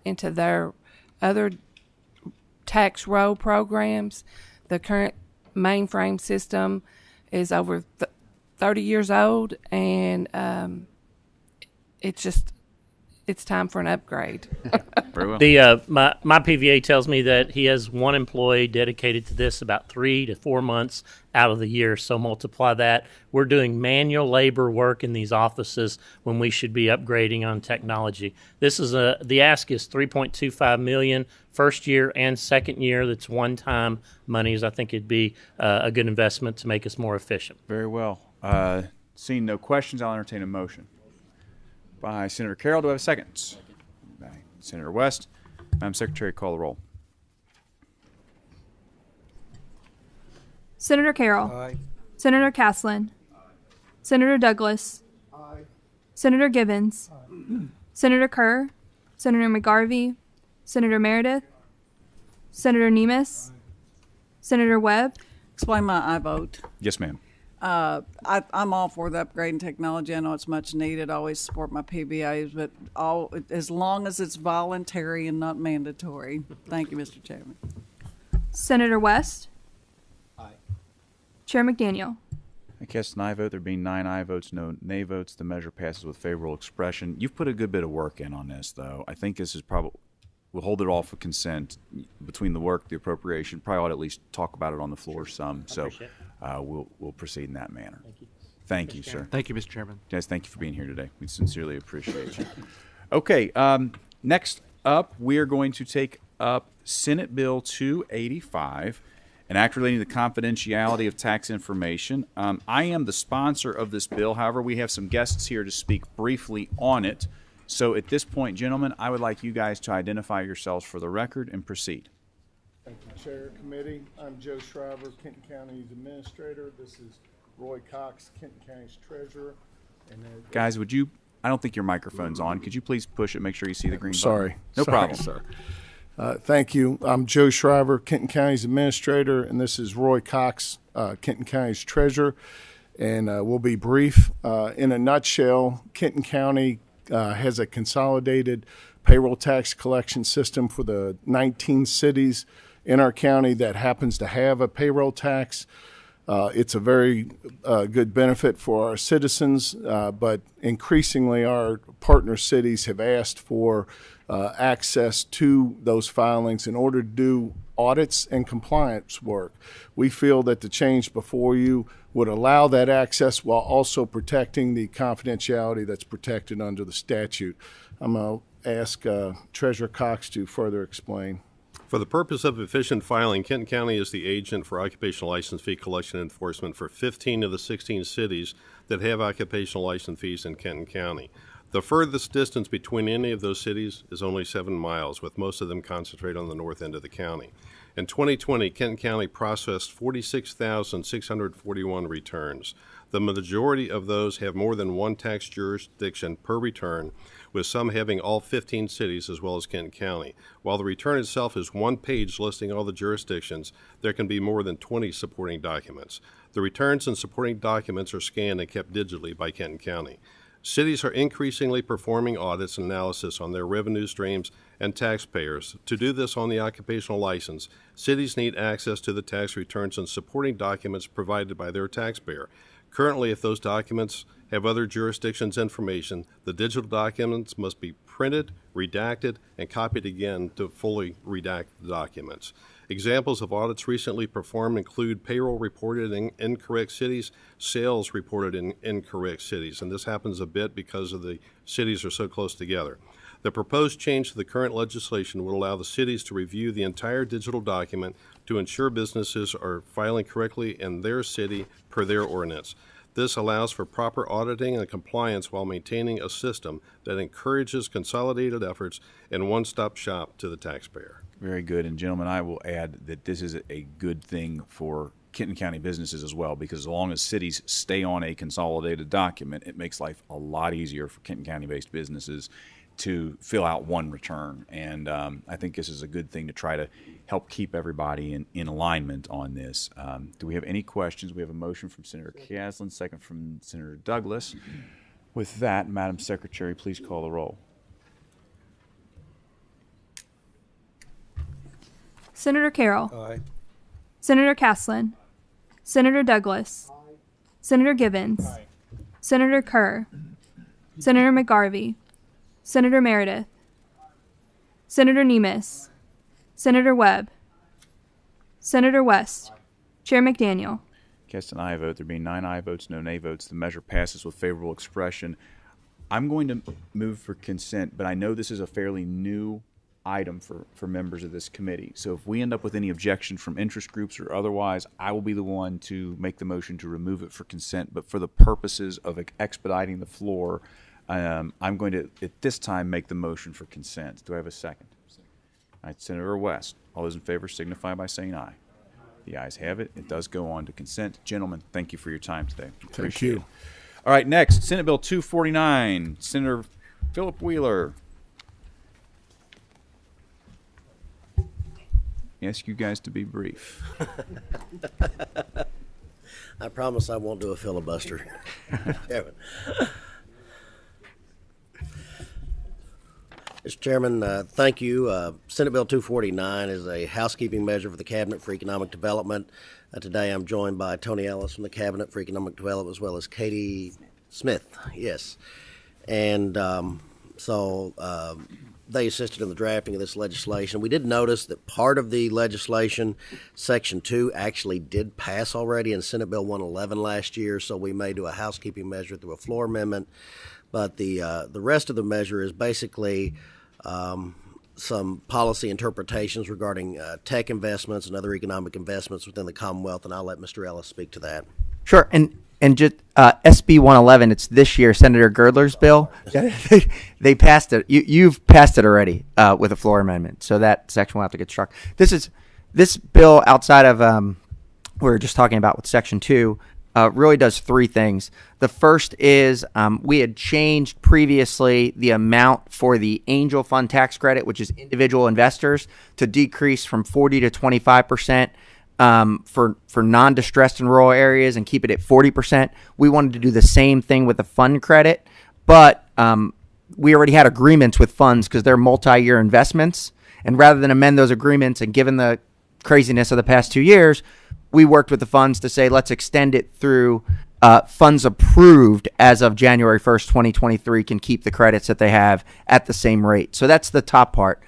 into their other tax roll programs. The current mainframe system is over 30 years old, and it's time for an upgrade. Very well. My PVA tells me that he has one employee dedicated to this about 3 to 4 months out of the year. So multiply that. We're doing manual labor work in these offices when we should be upgrading on technology. This is the ask is $3.25 million first year and second year. That's one-time monies. I think it'd be a good investment to make us more efficient. Very well. Seeing no questions, I'll entertain a motion. By Senator Carroll, do I have a second? By Senator West. Madam Secretary, call the roll. Senator Carroll. Aye. Senator Caslin. Senator Douglas. Senator Givens. Senator Kerr. Senator McGarvey. Senator Meredith. Senator Nemes. Senator Webb. Explain my I vote. Yes, ma'am. I'm all for the upgrading technology. I know it's much needed. I always support my PBAs, but as long as it's voluntary and not mandatory. Thank you, Mr. Chairman. Senator West. Aye. Chair McDaniel. I cast an aye vote. There being 9 aye votes, no nay votes. The measure passes with favorable expression. You've put a good bit of work in on this, though. I think this is probably, we'll hold it all for consent between the work, the appropriation. Probably ought to at least talk about it on the floor some. So we'll proceed in that manner. Thank you. Thank you, sir. Thank you, Mr. Chairman. Guys, thank you for being here today. We sincerely appreciate you. Okay, next up, we are going to take up Senate Bill 285, an act relating to the confidentiality of tax information. I am the sponsor of this bill. However, we have some guests here to speak briefly on it. So at this point, gentlemen, I would like you guys to identify yourselves for the record and proceed. Thank you, Chair, Committee. I'm Joe Shriver, Kenton County's Administrator. This is Roy Cox, Kenton County's Treasurer. And Guys, would you, I don't think your microphone's on. Could you please push it, make sure you see the green Sorry. button? No problem. Sir. Thank you. I'm Joe Shriver, Kenton County's Administrator, and this is Roy Cox, Kenton County's Treasurer. And we'll be brief. In a nutshell, Kenton County has a consolidated payroll tax collection system for the 19 cities in our county that happens to have a payroll tax. It's a very good benefit for our citizens, but increasingly our partner cities have asked for access to those filings in order to do audits and compliance work. We feel that the change before you would allow that access while also protecting the confidentiality that's protected under the statute. I'm going to ask Treasurer Cox to further explain. For the purpose of efficient filing, Kenton County is the agent for occupational license fee collection and enforcement for 15 of the 16 cities that have occupational license fees in Kenton County. The furthest distance between any of those cities is only 7 miles, with most of them concentrated on the north end of the county. In 2020, Kenton County processed 46,641 returns. The majority of those have more than one tax jurisdiction per return, with some having all 15 cities as well as Kenton County. While the return itself is one page listing all the jurisdictions, there can be more than 20 supporting documents. The returns and supporting documents are scanned and kept digitally by Kenton County. Cities are increasingly performing audits and analysis on their revenue streams and taxpayers. To do this on the occupational license, cities need access to the tax returns and supporting documents provided by their taxpayer. Currently, if those documents have other jurisdictions' information, the digital documents must be printed, redacted, and copied again to fully redact the documents. Examples of audits recently performed include payroll reported in incorrect cities, sales reported in incorrect cities, and this happens a bit because of the cities are so close together. The proposed change to the current legislation would allow the cities to review the entire digital document to ensure businesses are filing correctly in their city per their ordinance. This allows for proper auditing and compliance while maintaining a system that encourages consolidated efforts and one-stop shop to the taxpayer. Very good. And gentlemen, I will add that this is a good thing for Kenton County businesses as well, because as long as cities stay on a consolidated document, it makes life a lot easier for Kenton County-based businesses to fill out one return. And I think this is a good thing to try to help keep everybody in alignment on this. Do we have any questions? We have a motion from Senator Caslin, second from Senator Douglas. With that, Madam Secretary, please call the roll. Senator Carroll. Aye. Senator Caslin. Senator Douglas. Aye. Senator Givens. Aye. Senator Kerr. Senator McGarvey. Senator Meredith. Senator Nemes. Senator Webb. Senator West. Chair McDaniel. Cast an aye vote. There being 9 aye votes, no nay votes, the measure passes with favorable expression. I'm going to move for consent, but I know this is a fairly new item for members of this committee. So if we end up with any objection from interest groups or otherwise, I will be the one to make the motion to remove it for consent. But for the purposes of expediting the floor, I'm going to, at this time, make the motion for consent. Do I have a second? All right, Senator West. All those in favor signify by saying aye. The ayes have it. It does go on to consent. Gentlemen, thank you for your time today. Thank you. It. All right, next, Senate Bill 249. Senator Philip Wheeler. Ask you guys to be brief. I promise I won't do a filibuster. Chairman. Mr. Chairman, thank you. Senate Bill 249 is a housekeeping measure for the Cabinet for Economic Development. Today I'm joined by Tony Ellis from the Cabinet for Economic Development, as well as Katie Smith. Yes. And they assisted in the drafting of this legislation. We did notice that part of the legislation, Section 2, actually did pass already in Senate Bill 111 last year, so we may do a housekeeping measure through a floor amendment. But the rest of the measure is basically some policy interpretations regarding tech investments and other economic investments within the Commonwealth, and I'll let Mr. Ellis speak to that. Sure, and just SB 111, it's this year, Senator Girdler's bill. They passed it. You've passed it already with a floor amendment, so that section will have to get struck. This bill, outside of we were just talking about with Section 2, really does three things. The first is we had changed previously the amount for the angel fund tax credit, which is individual investors, to decrease from 40 to 25%. For non-distressed in rural areas and keep it at 40%. We wanted to do the same thing with the fund credit, but we already had agreements with funds because they're multi-year investments. And rather than amend those agreements, and given the craziness of the past 2 years, we worked with the funds to say, let's extend it through funds approved as of January 1st, 2023 can keep the credits that they have at the same rate. So that's the top part.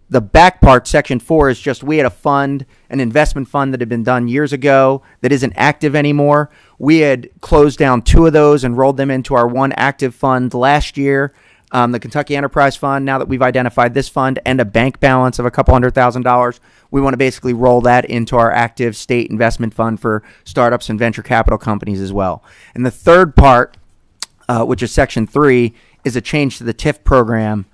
The back part, Section 4, is just we had a fund, an investment fund that had been done years ago that isn't active anymore. We had closed down 2 of those and rolled them into our one active fund last year, the Kentucky Enterprise Fund. Now that we've identified this fund and a bank balance of a couple $100,000, we want to basically roll that into our active state investment fund for startups and venture capital companies as well. And the third part, which is Section 3, is a change to the TIF program.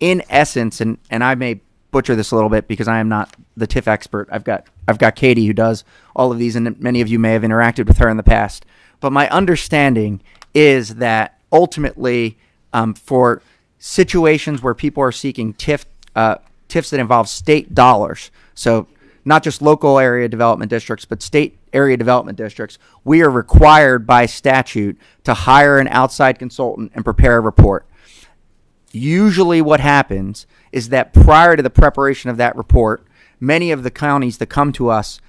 In essence, and I may butcher this a little bit because I am not the TIF expert. I've got Katie who does all of these, and many of you may have interacted with her in the past. But my understanding is that ultimately, for situations where people are seeking TIFs that involve state dollars, so not just local area development districts, but state area development districts, we are required by statute to hire an outside consultant and prepare a report. Usually what happens is that prior to the preparation of that report, many of the counties that come to us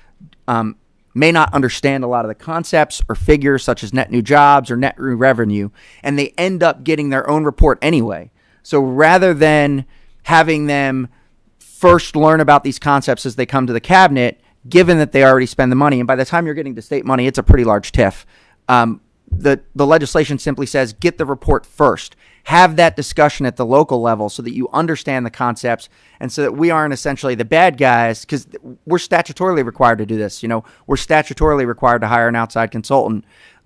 may not understand a lot of the concepts or figures such as net new jobs or net new revenue, and they end up getting their own report anyway. So rather than having them first learn about these concepts as they come to the cabinet, given that they already spend the money, and by the time you're getting to state money, it's a pretty large TIF, the legislation simply says get the report first. Have that discussion at the local level so that you understand the concepts and so that we aren't essentially the bad guys, because we're statutorily required to do this. We're statutorily required to hire an outside consultant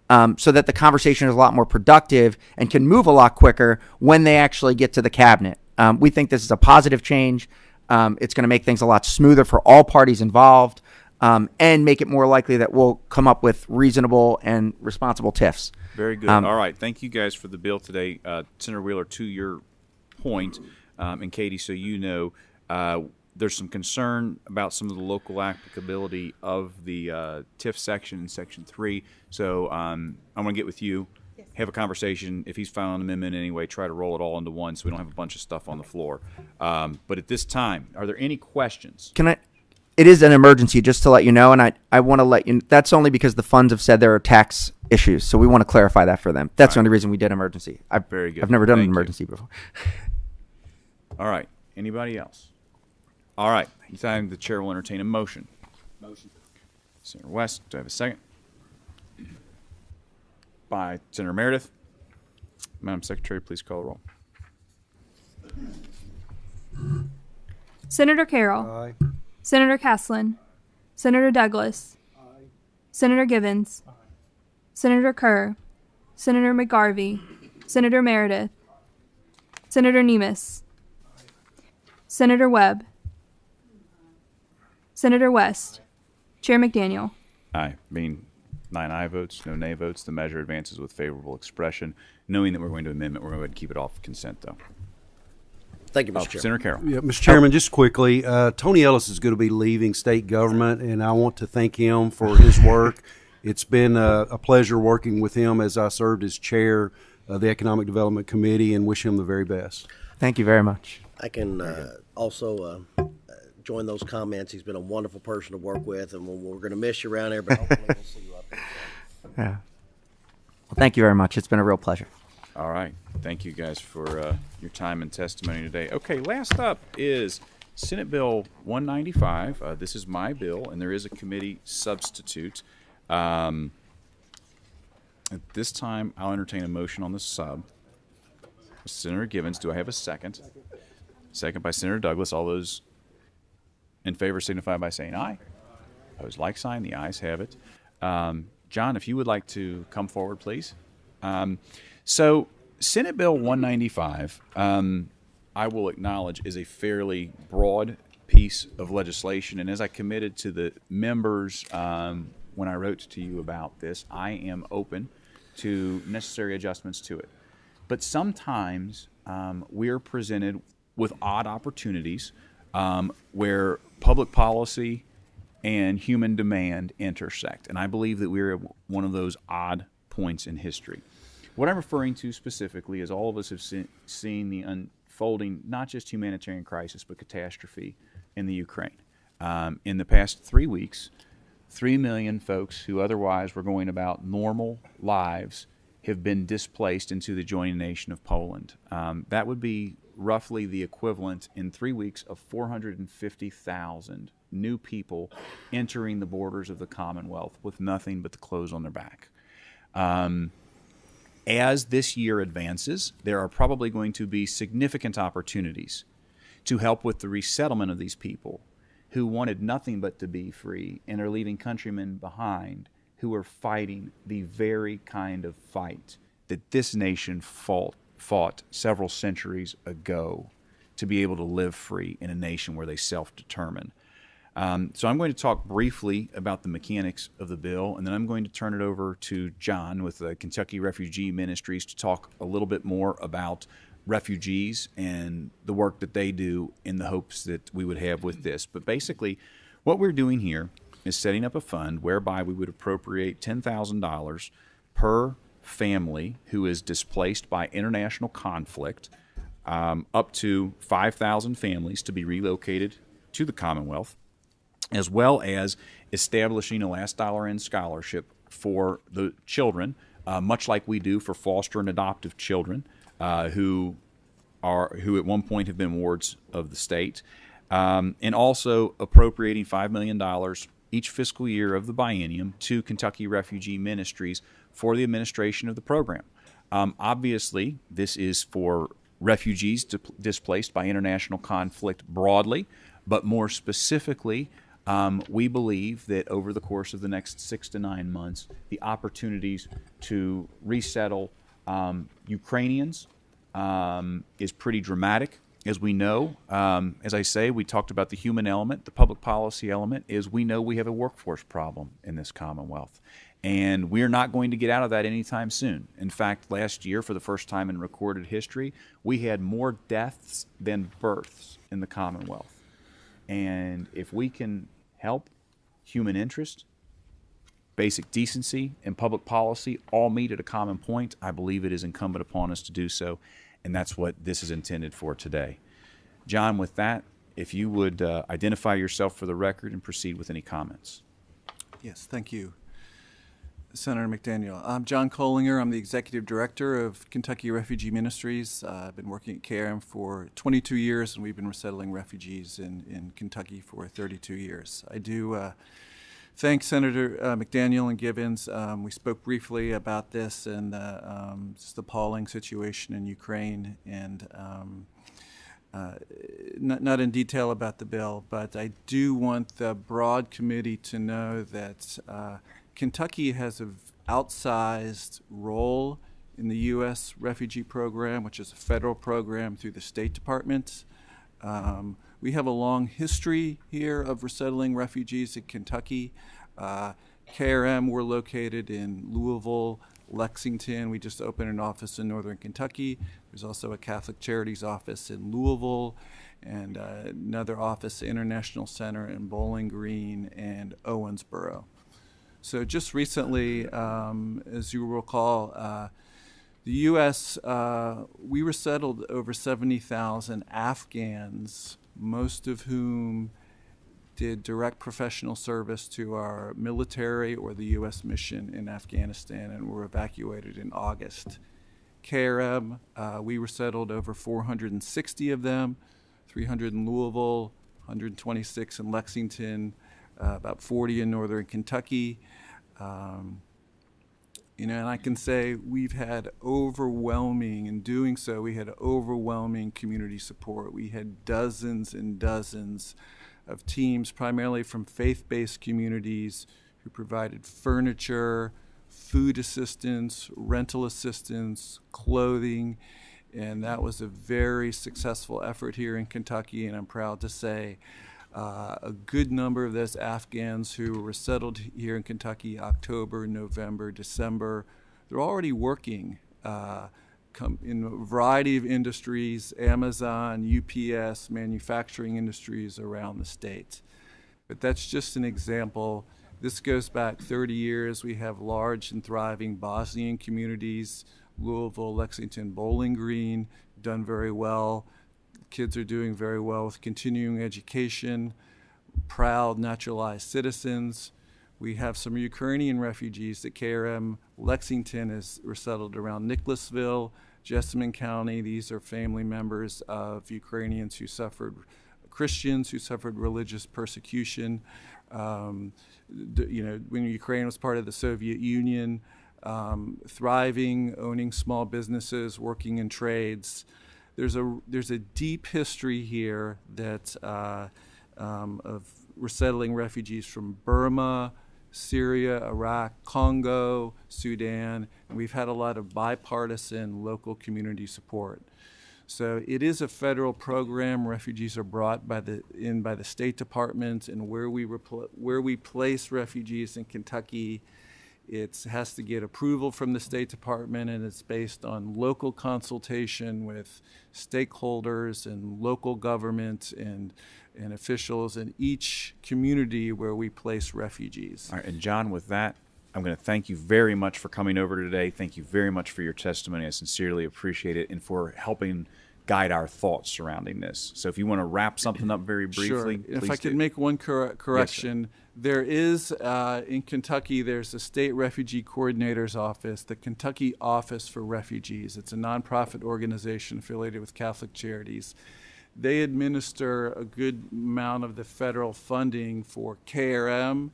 so that the conversation is a lot more productive and can move a lot quicker when they actually get to the cabinet. We think this is a positive change. It's going to make things a lot smoother for all parties involved and make it more likely that we'll come up with reasonable and responsible TIFs. Very good. All right. Thank you guys for the bill today. Senator Wheeler, to your point, and Katie, so you know, there's some concern about some of the local applicability of the TIF section in Section 3. So I'm going to get with you, have a conversation. If he's filing an amendment anyway, try to roll it all into one so we don't have a bunch of stuff on the floor. But at this time, are there any questions? It is an emergency, just to let you know, and I want to let you. That's only because the funds have said there are tax issues, so we want to clarify that for them. That's the only reason we did emergency. Very good. I've never done an emergency before. All right. Anybody else? All right. Anytime the chair will entertain a motion. Senator West, do I have a second? By Senator Meredith. Madam Secretary, please call the roll. Senator Carroll. Aye. Senator Caslin. Senator Douglas. Senator Givens. Senator Kerr. Senator McGarvey. Senator Meredith. Senator Nemes. Senator Webb. Senator West. Chair McDaniel. Aye. Being 9 aye votes, no nay votes, the measure advances with favorable expression. Knowing that we're going to amendment, we're going to keep it off consent, though. Thank you, Mr. Chairman. Senator Carroll. Yeah, Mr. Chairman, just quickly, Tony Ellis is going to be leaving state government, and I want to thank him for his work. It's been a pleasure working with him as I served as chair of the Economic Development Committee, and wish him the very best. Thank you very much. I can also join those comments. He's been a wonderful person to work with, and we're going to miss you around here, but hopefully we'll see you up there. Yeah. Well, thank you very much. It's been a real pleasure. All right. Thank you guys for your time and testimony today. Okay, last up is Senate Bill 195. This is my bill, and there is a committee substitute. At this time, I'll entertain a motion on the sub. Senator Givens, do I have a second? Second by Senator Douglas. All those in favor signify by saying aye. Opposed, like sign. The ayes have it. John, if you would like to come forward, please. So Senate Bill 195, I will acknowledge, is a fairly broad piece of legislation. And as I committed to the members when I wrote to you about this, I am open to necessary adjustments to it. But sometimes we're presented with odd opportunities where public policy and human demand intersect. And I believe that we're at one of those odd points in history. What I'm referring to specifically is all of us have seen the unfolding, not just humanitarian crisis, but catastrophe in the Ukraine. In the past 3 weeks, 3 million folks who otherwise were going about normal lives have been displaced into the adjoining nation of Poland. That would be roughly the equivalent in 3 weeks of 450,000 new people entering the borders of the Commonwealth with nothing but the clothes on their back. As this year advances, there are probably going to be significant opportunities to help with the resettlement of these people who wanted nothing but to be free and are leaving countrymen behind who are fighting the very kind of fight that this nation fought several centuries ago to be able to live free in a nation where they self-determine. So I'm going to talk briefly about the mechanics of the bill, and then I'm going to turn it over to John with the Kentucky Refugee Ministries to talk a little bit more about refugees and the work that they do in the hopes that we would have with this. But basically, what we're doing here is setting up a fund whereby we would appropriate $10,000 per family who is displaced by international conflict, up to 5,000 families to be relocated to the Commonwealth, as well as establishing a last dollar in scholarship for the children, much like we do for foster and adoptive children who at one point have been wards of the state, and also appropriating $5 million each fiscal year of the biennium to Kentucky Refugee Ministries for the administration of the program. Obviously, this is for refugees displaced by international conflict broadly, but more specifically, we believe that over the course of the next 6 to 9 months, the opportunities to resettle Ukrainians is pretty dramatic. As we know, as I say, we talked about the human element. The public policy element is we know we have a workforce problem in this Commonwealth. And we're not going to get out of that anytime soon. In fact, last year, for the first time in recorded history, we had more deaths than births in the Commonwealth. And if we can help human interest, basic decency, and public policy all meet at a common point, I believe it is incumbent upon us to do so. And that's what this is intended for today. John, with that, if you would identify yourself for the record and proceed with any comments. Yes, thank you. Senator McDaniel. I'm John Kohlinger. I'm the Executive Director of Kentucky Refugee Ministries. I've been working at KRM for 22 years, and we've been resettling refugees in Kentucky for 32 years. I do thank Senator McDaniel and Givens. We spoke briefly about this and just the appalling situation in Ukraine, and not in detail about the bill, but I do want the broad committee to know that Kentucky has an outsized role in the U.S. refugee program, which is a federal program through the State Department. We have a long history here of resettling refugees in Kentucky. KRM, we're located in Louisville, Lexington. We just opened an office in Northern Kentucky. There's also a Catholic Charities office in Louisville and another office, International Center in Bowling Green and Owensboro. So just recently, as you recall, the U.S., we resettled over 70,000 Afghans, most of whom did direct professional service to our military or the U.S. mission in Afghanistan and were evacuated in August. KRM, we resettled over 460 of them, 300 in Louisville, 126 in Lexington, about 40 in Northern Kentucky. And I can say we've had in doing so, we had overwhelming community support. We had dozens and dozens of teams, primarily from faith-based communities, who provided furniture, food assistance, rental assistance, clothing, and that was a very successful effort here in Kentucky, and I'm proud to say a good number of those Afghans who were resettled here in Kentucky, October, November, December, they're already working in a variety of industries, Amazon, UPS, manufacturing industries around the state. But that's just an example. This goes back 30 years. We have large and thriving Bosnian communities, Louisville, Lexington, Bowling Green, done very well. Kids are doing very well with continuing education, proud naturalized citizens. We have some Ukrainian refugees that KRM Lexington has resettled around Nicholasville, Jessamine County. These are family members of Ukrainians who suffered, Christians who suffered religious persecution. When Ukraine was part of the Soviet Union, thriving, owning small businesses, working in trades. There's a deep history here that of resettling refugees from Burma, Syria, Iraq, Congo, Sudan, and we've had a lot of bipartisan local community support. So it is a federal program. Refugees are brought by the State Department, and where we place refugees in Kentucky, it has to get approval from the State Department, and it's based on local consultation with stakeholders and local government and officials in each community where we place refugees. All right, and John, with that, I'm going to thank you very much for coming over today. Thank you very much for your testimony. I sincerely appreciate it, and for helping guide our thoughts surrounding this. So if you want to wrap something up very briefly, sure. If I could make one correction. Yes, there is, in Kentucky, there's a state refugee coordinator's office, the Kentucky Office for Refugees. It's a nonprofit organization affiliated with Catholic Charities. They administer a good amount of the federal funding for KRM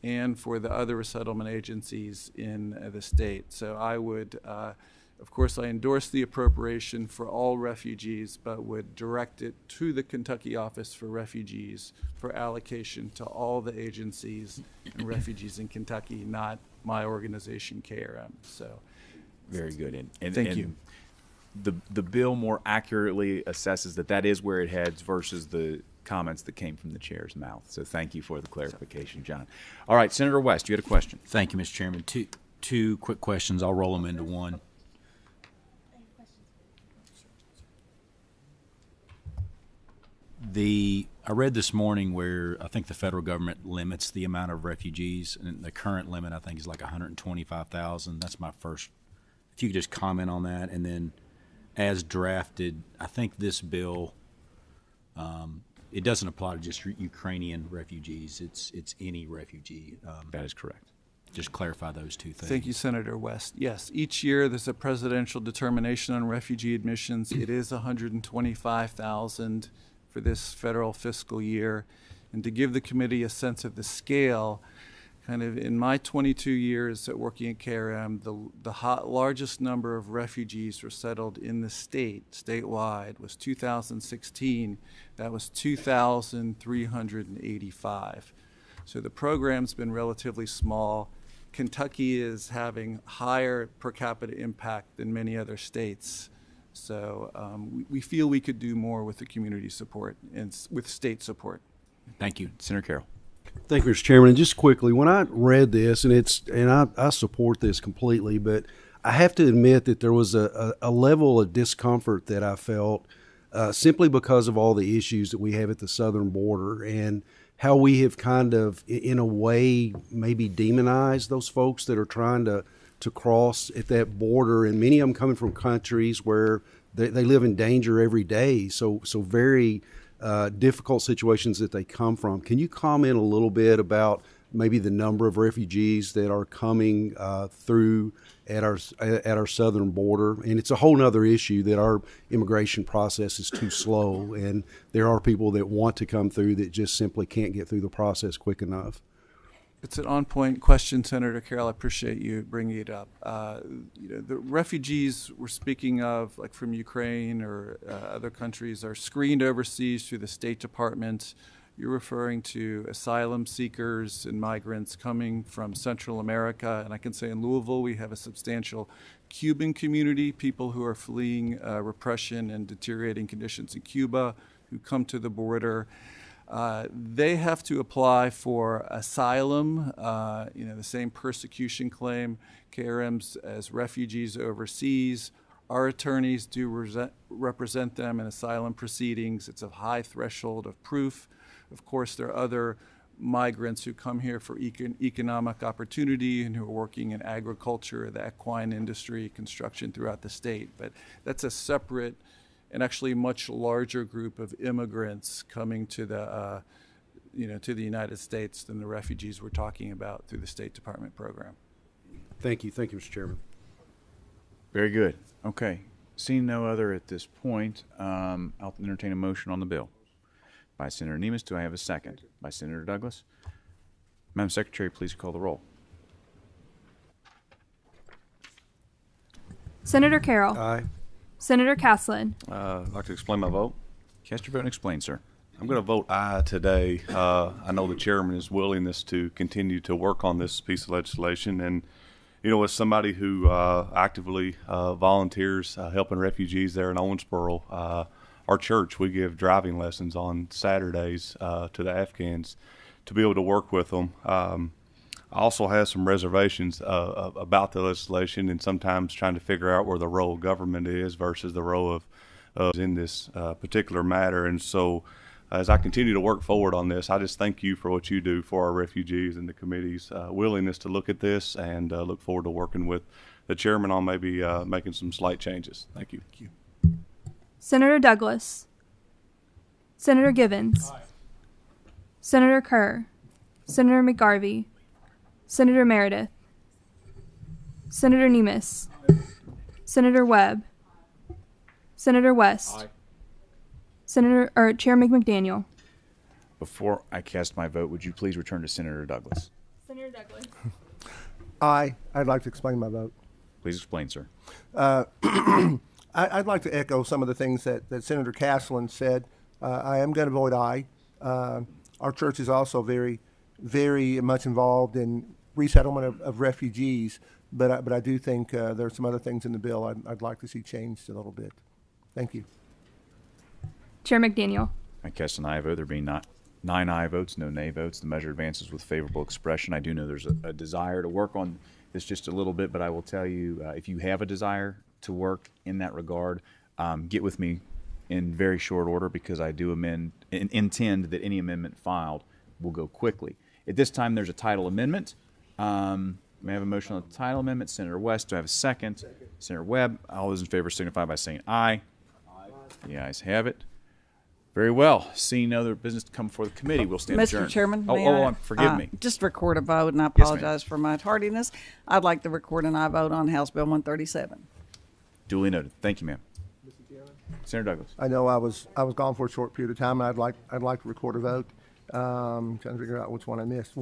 and for the other resettlement agencies in the state. So I would, of course, I endorse the appropriation for all refugees, but would direct it to the Kentucky Office for Refugees for allocation to all the agencies and refugees in Kentucky, not my organization, KRM. So, very good. And thank you. The bill more accurately assesses that is where it heads versus the comments that came from the chair's mouth. So thank you for the clarification, John. All right, Senator West, you had a question. Thank you, Mr. Chairman. Two quick questions. I'll roll them into one. I read this morning where I think the federal government limits the amount of refugees, and the current limit I think is like 125,000. That's my first. If you could just comment on that, and then as drafted, I think this bill it doesn't apply to just Ukrainian refugees. It's any refugee. That is correct. Just clarify those two things. Thank you, Senator West. Yes, each year there's a presidential determination on refugee admissions. It is 125,000 for this federal fiscal year. And to give the committee a sense of the scale, kind of in my 22 years at working at KRM, the largest number of refugees were settled in the statewide, was 2016. That was 2,385. So the program's been relatively small. Kentucky is having higher per capita impact than many other states. So we feel we could do more with the community support and with state support. Thank you. Senator Carroll. Thank you, Mr. Chairman. And just quickly, when I read this, and I support this completely, but I have to admit that there was a level of discomfort that I felt simply because of all the issues that we have at the southern border and how we have kind of, in a way, maybe demonized those folks that are trying to cross at that border, and many of them coming from countries where they live in danger every day. So very difficult situations that they come from. Can you comment a little bit about maybe the number of refugees that are coming through at our southern border? And it's a whole nother issue that our immigration process is too slow, and there are people that want to come through that just simply can't get through the process quick enough. It's an on-point question, Senator Carroll. I appreciate you bringing it up. The refugees we're speaking of, like from Ukraine or other countries, are screened overseas through the State Department. You're referring to asylum seekers and migrants coming from Central America. And I can say in Louisville, we have a substantial Cuban community, people who are fleeing repression and deteriorating conditions in Cuba, who come to the border. They have to apply for asylum, the same persecution claim, KRMs as refugees overseas. Our attorneys do represent them in asylum proceedings. It's a high threshold of proof. Of course, there are other migrants who come here for economic opportunity and who are working in agriculture, the equine industry, construction throughout the state. But that's a separate and actually much larger group of immigrants coming to the United States than the refugees we're talking about through the State Department program. Thank you, Mr. Chairman. Very good. Okay. Seeing no other at this point, I'll entertain a motion on the bill. By Senator Nemes, do I have a second? By Senator Douglas. Madam Secretary, please call the roll. Senator Carroll. Aye. Senator Caslin. I'd like to explain my vote. Cast your vote and explain, sir. I'm going to vote aye today. I know the chairman is willingness to continue to work on this piece of legislation. And, as somebody who actively volunteers helping refugees there in Owensboro, our church, we give driving lessons on Saturdays to the Afghans to be able to work with them. I also have some reservations about the legislation and sometimes trying to figure out where the role of government is versus the role of in this particular matter. And so as I continue to work forward on this, I just thank you for what you do for our refugees and the committee's willingness to look at this, and look forward to working with the chairman on maybe making some slight changes. Thank you. Thank you. Senator Douglas. Senator Givens. Aye. Senator Kerr. Senator McGarvey. Senator Meredith. Senator Nemes. Senator Webb. Senator West. Aye. Chair McDaniel. Before I cast my vote, would you please return to Senator Douglas? Senator Douglas. Aye. I'd like to explain my vote. Please explain, sir. I'd like to echo some of the things that Senator Caslin said. I am going to vote aye. Our church is also very, very much involved in resettlement of refugees, but I do think there are some other things in the bill I'd like to see changed a little bit. Thank you. Chair McDaniel. I cast an aye vote. There being 9 aye votes, no nay votes. The measure advances with favorable expression. I do know there's a desire to work on this just a little bit, but I will tell you, if you have a desire to work in that regard, get with me in very short order, because I do intend that any amendment filed will go quickly. At this time, there's a title amendment. May I have a motion on the title amendment? Senator West, do I have a second? Senator Webb. All those in favor signify by saying aye. Aye. The ayes have it. Very well. Seeing no other business to come before the committee, we'll stand adjourned. Mr. Chairman, forgive me. Just record a vote, and I apologize for my tardiness. I'd like to record an aye vote on House Bill 137. Duly noted. Thank you, ma'am. Senator Douglas. I know I was gone for a short period of time, and I'd like to record a vote. Trying to figure out which one I missed.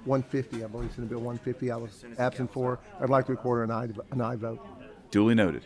150, I believe, Senate Bill 150. I was absent for. I'd like to record an aye vote. Duly noted.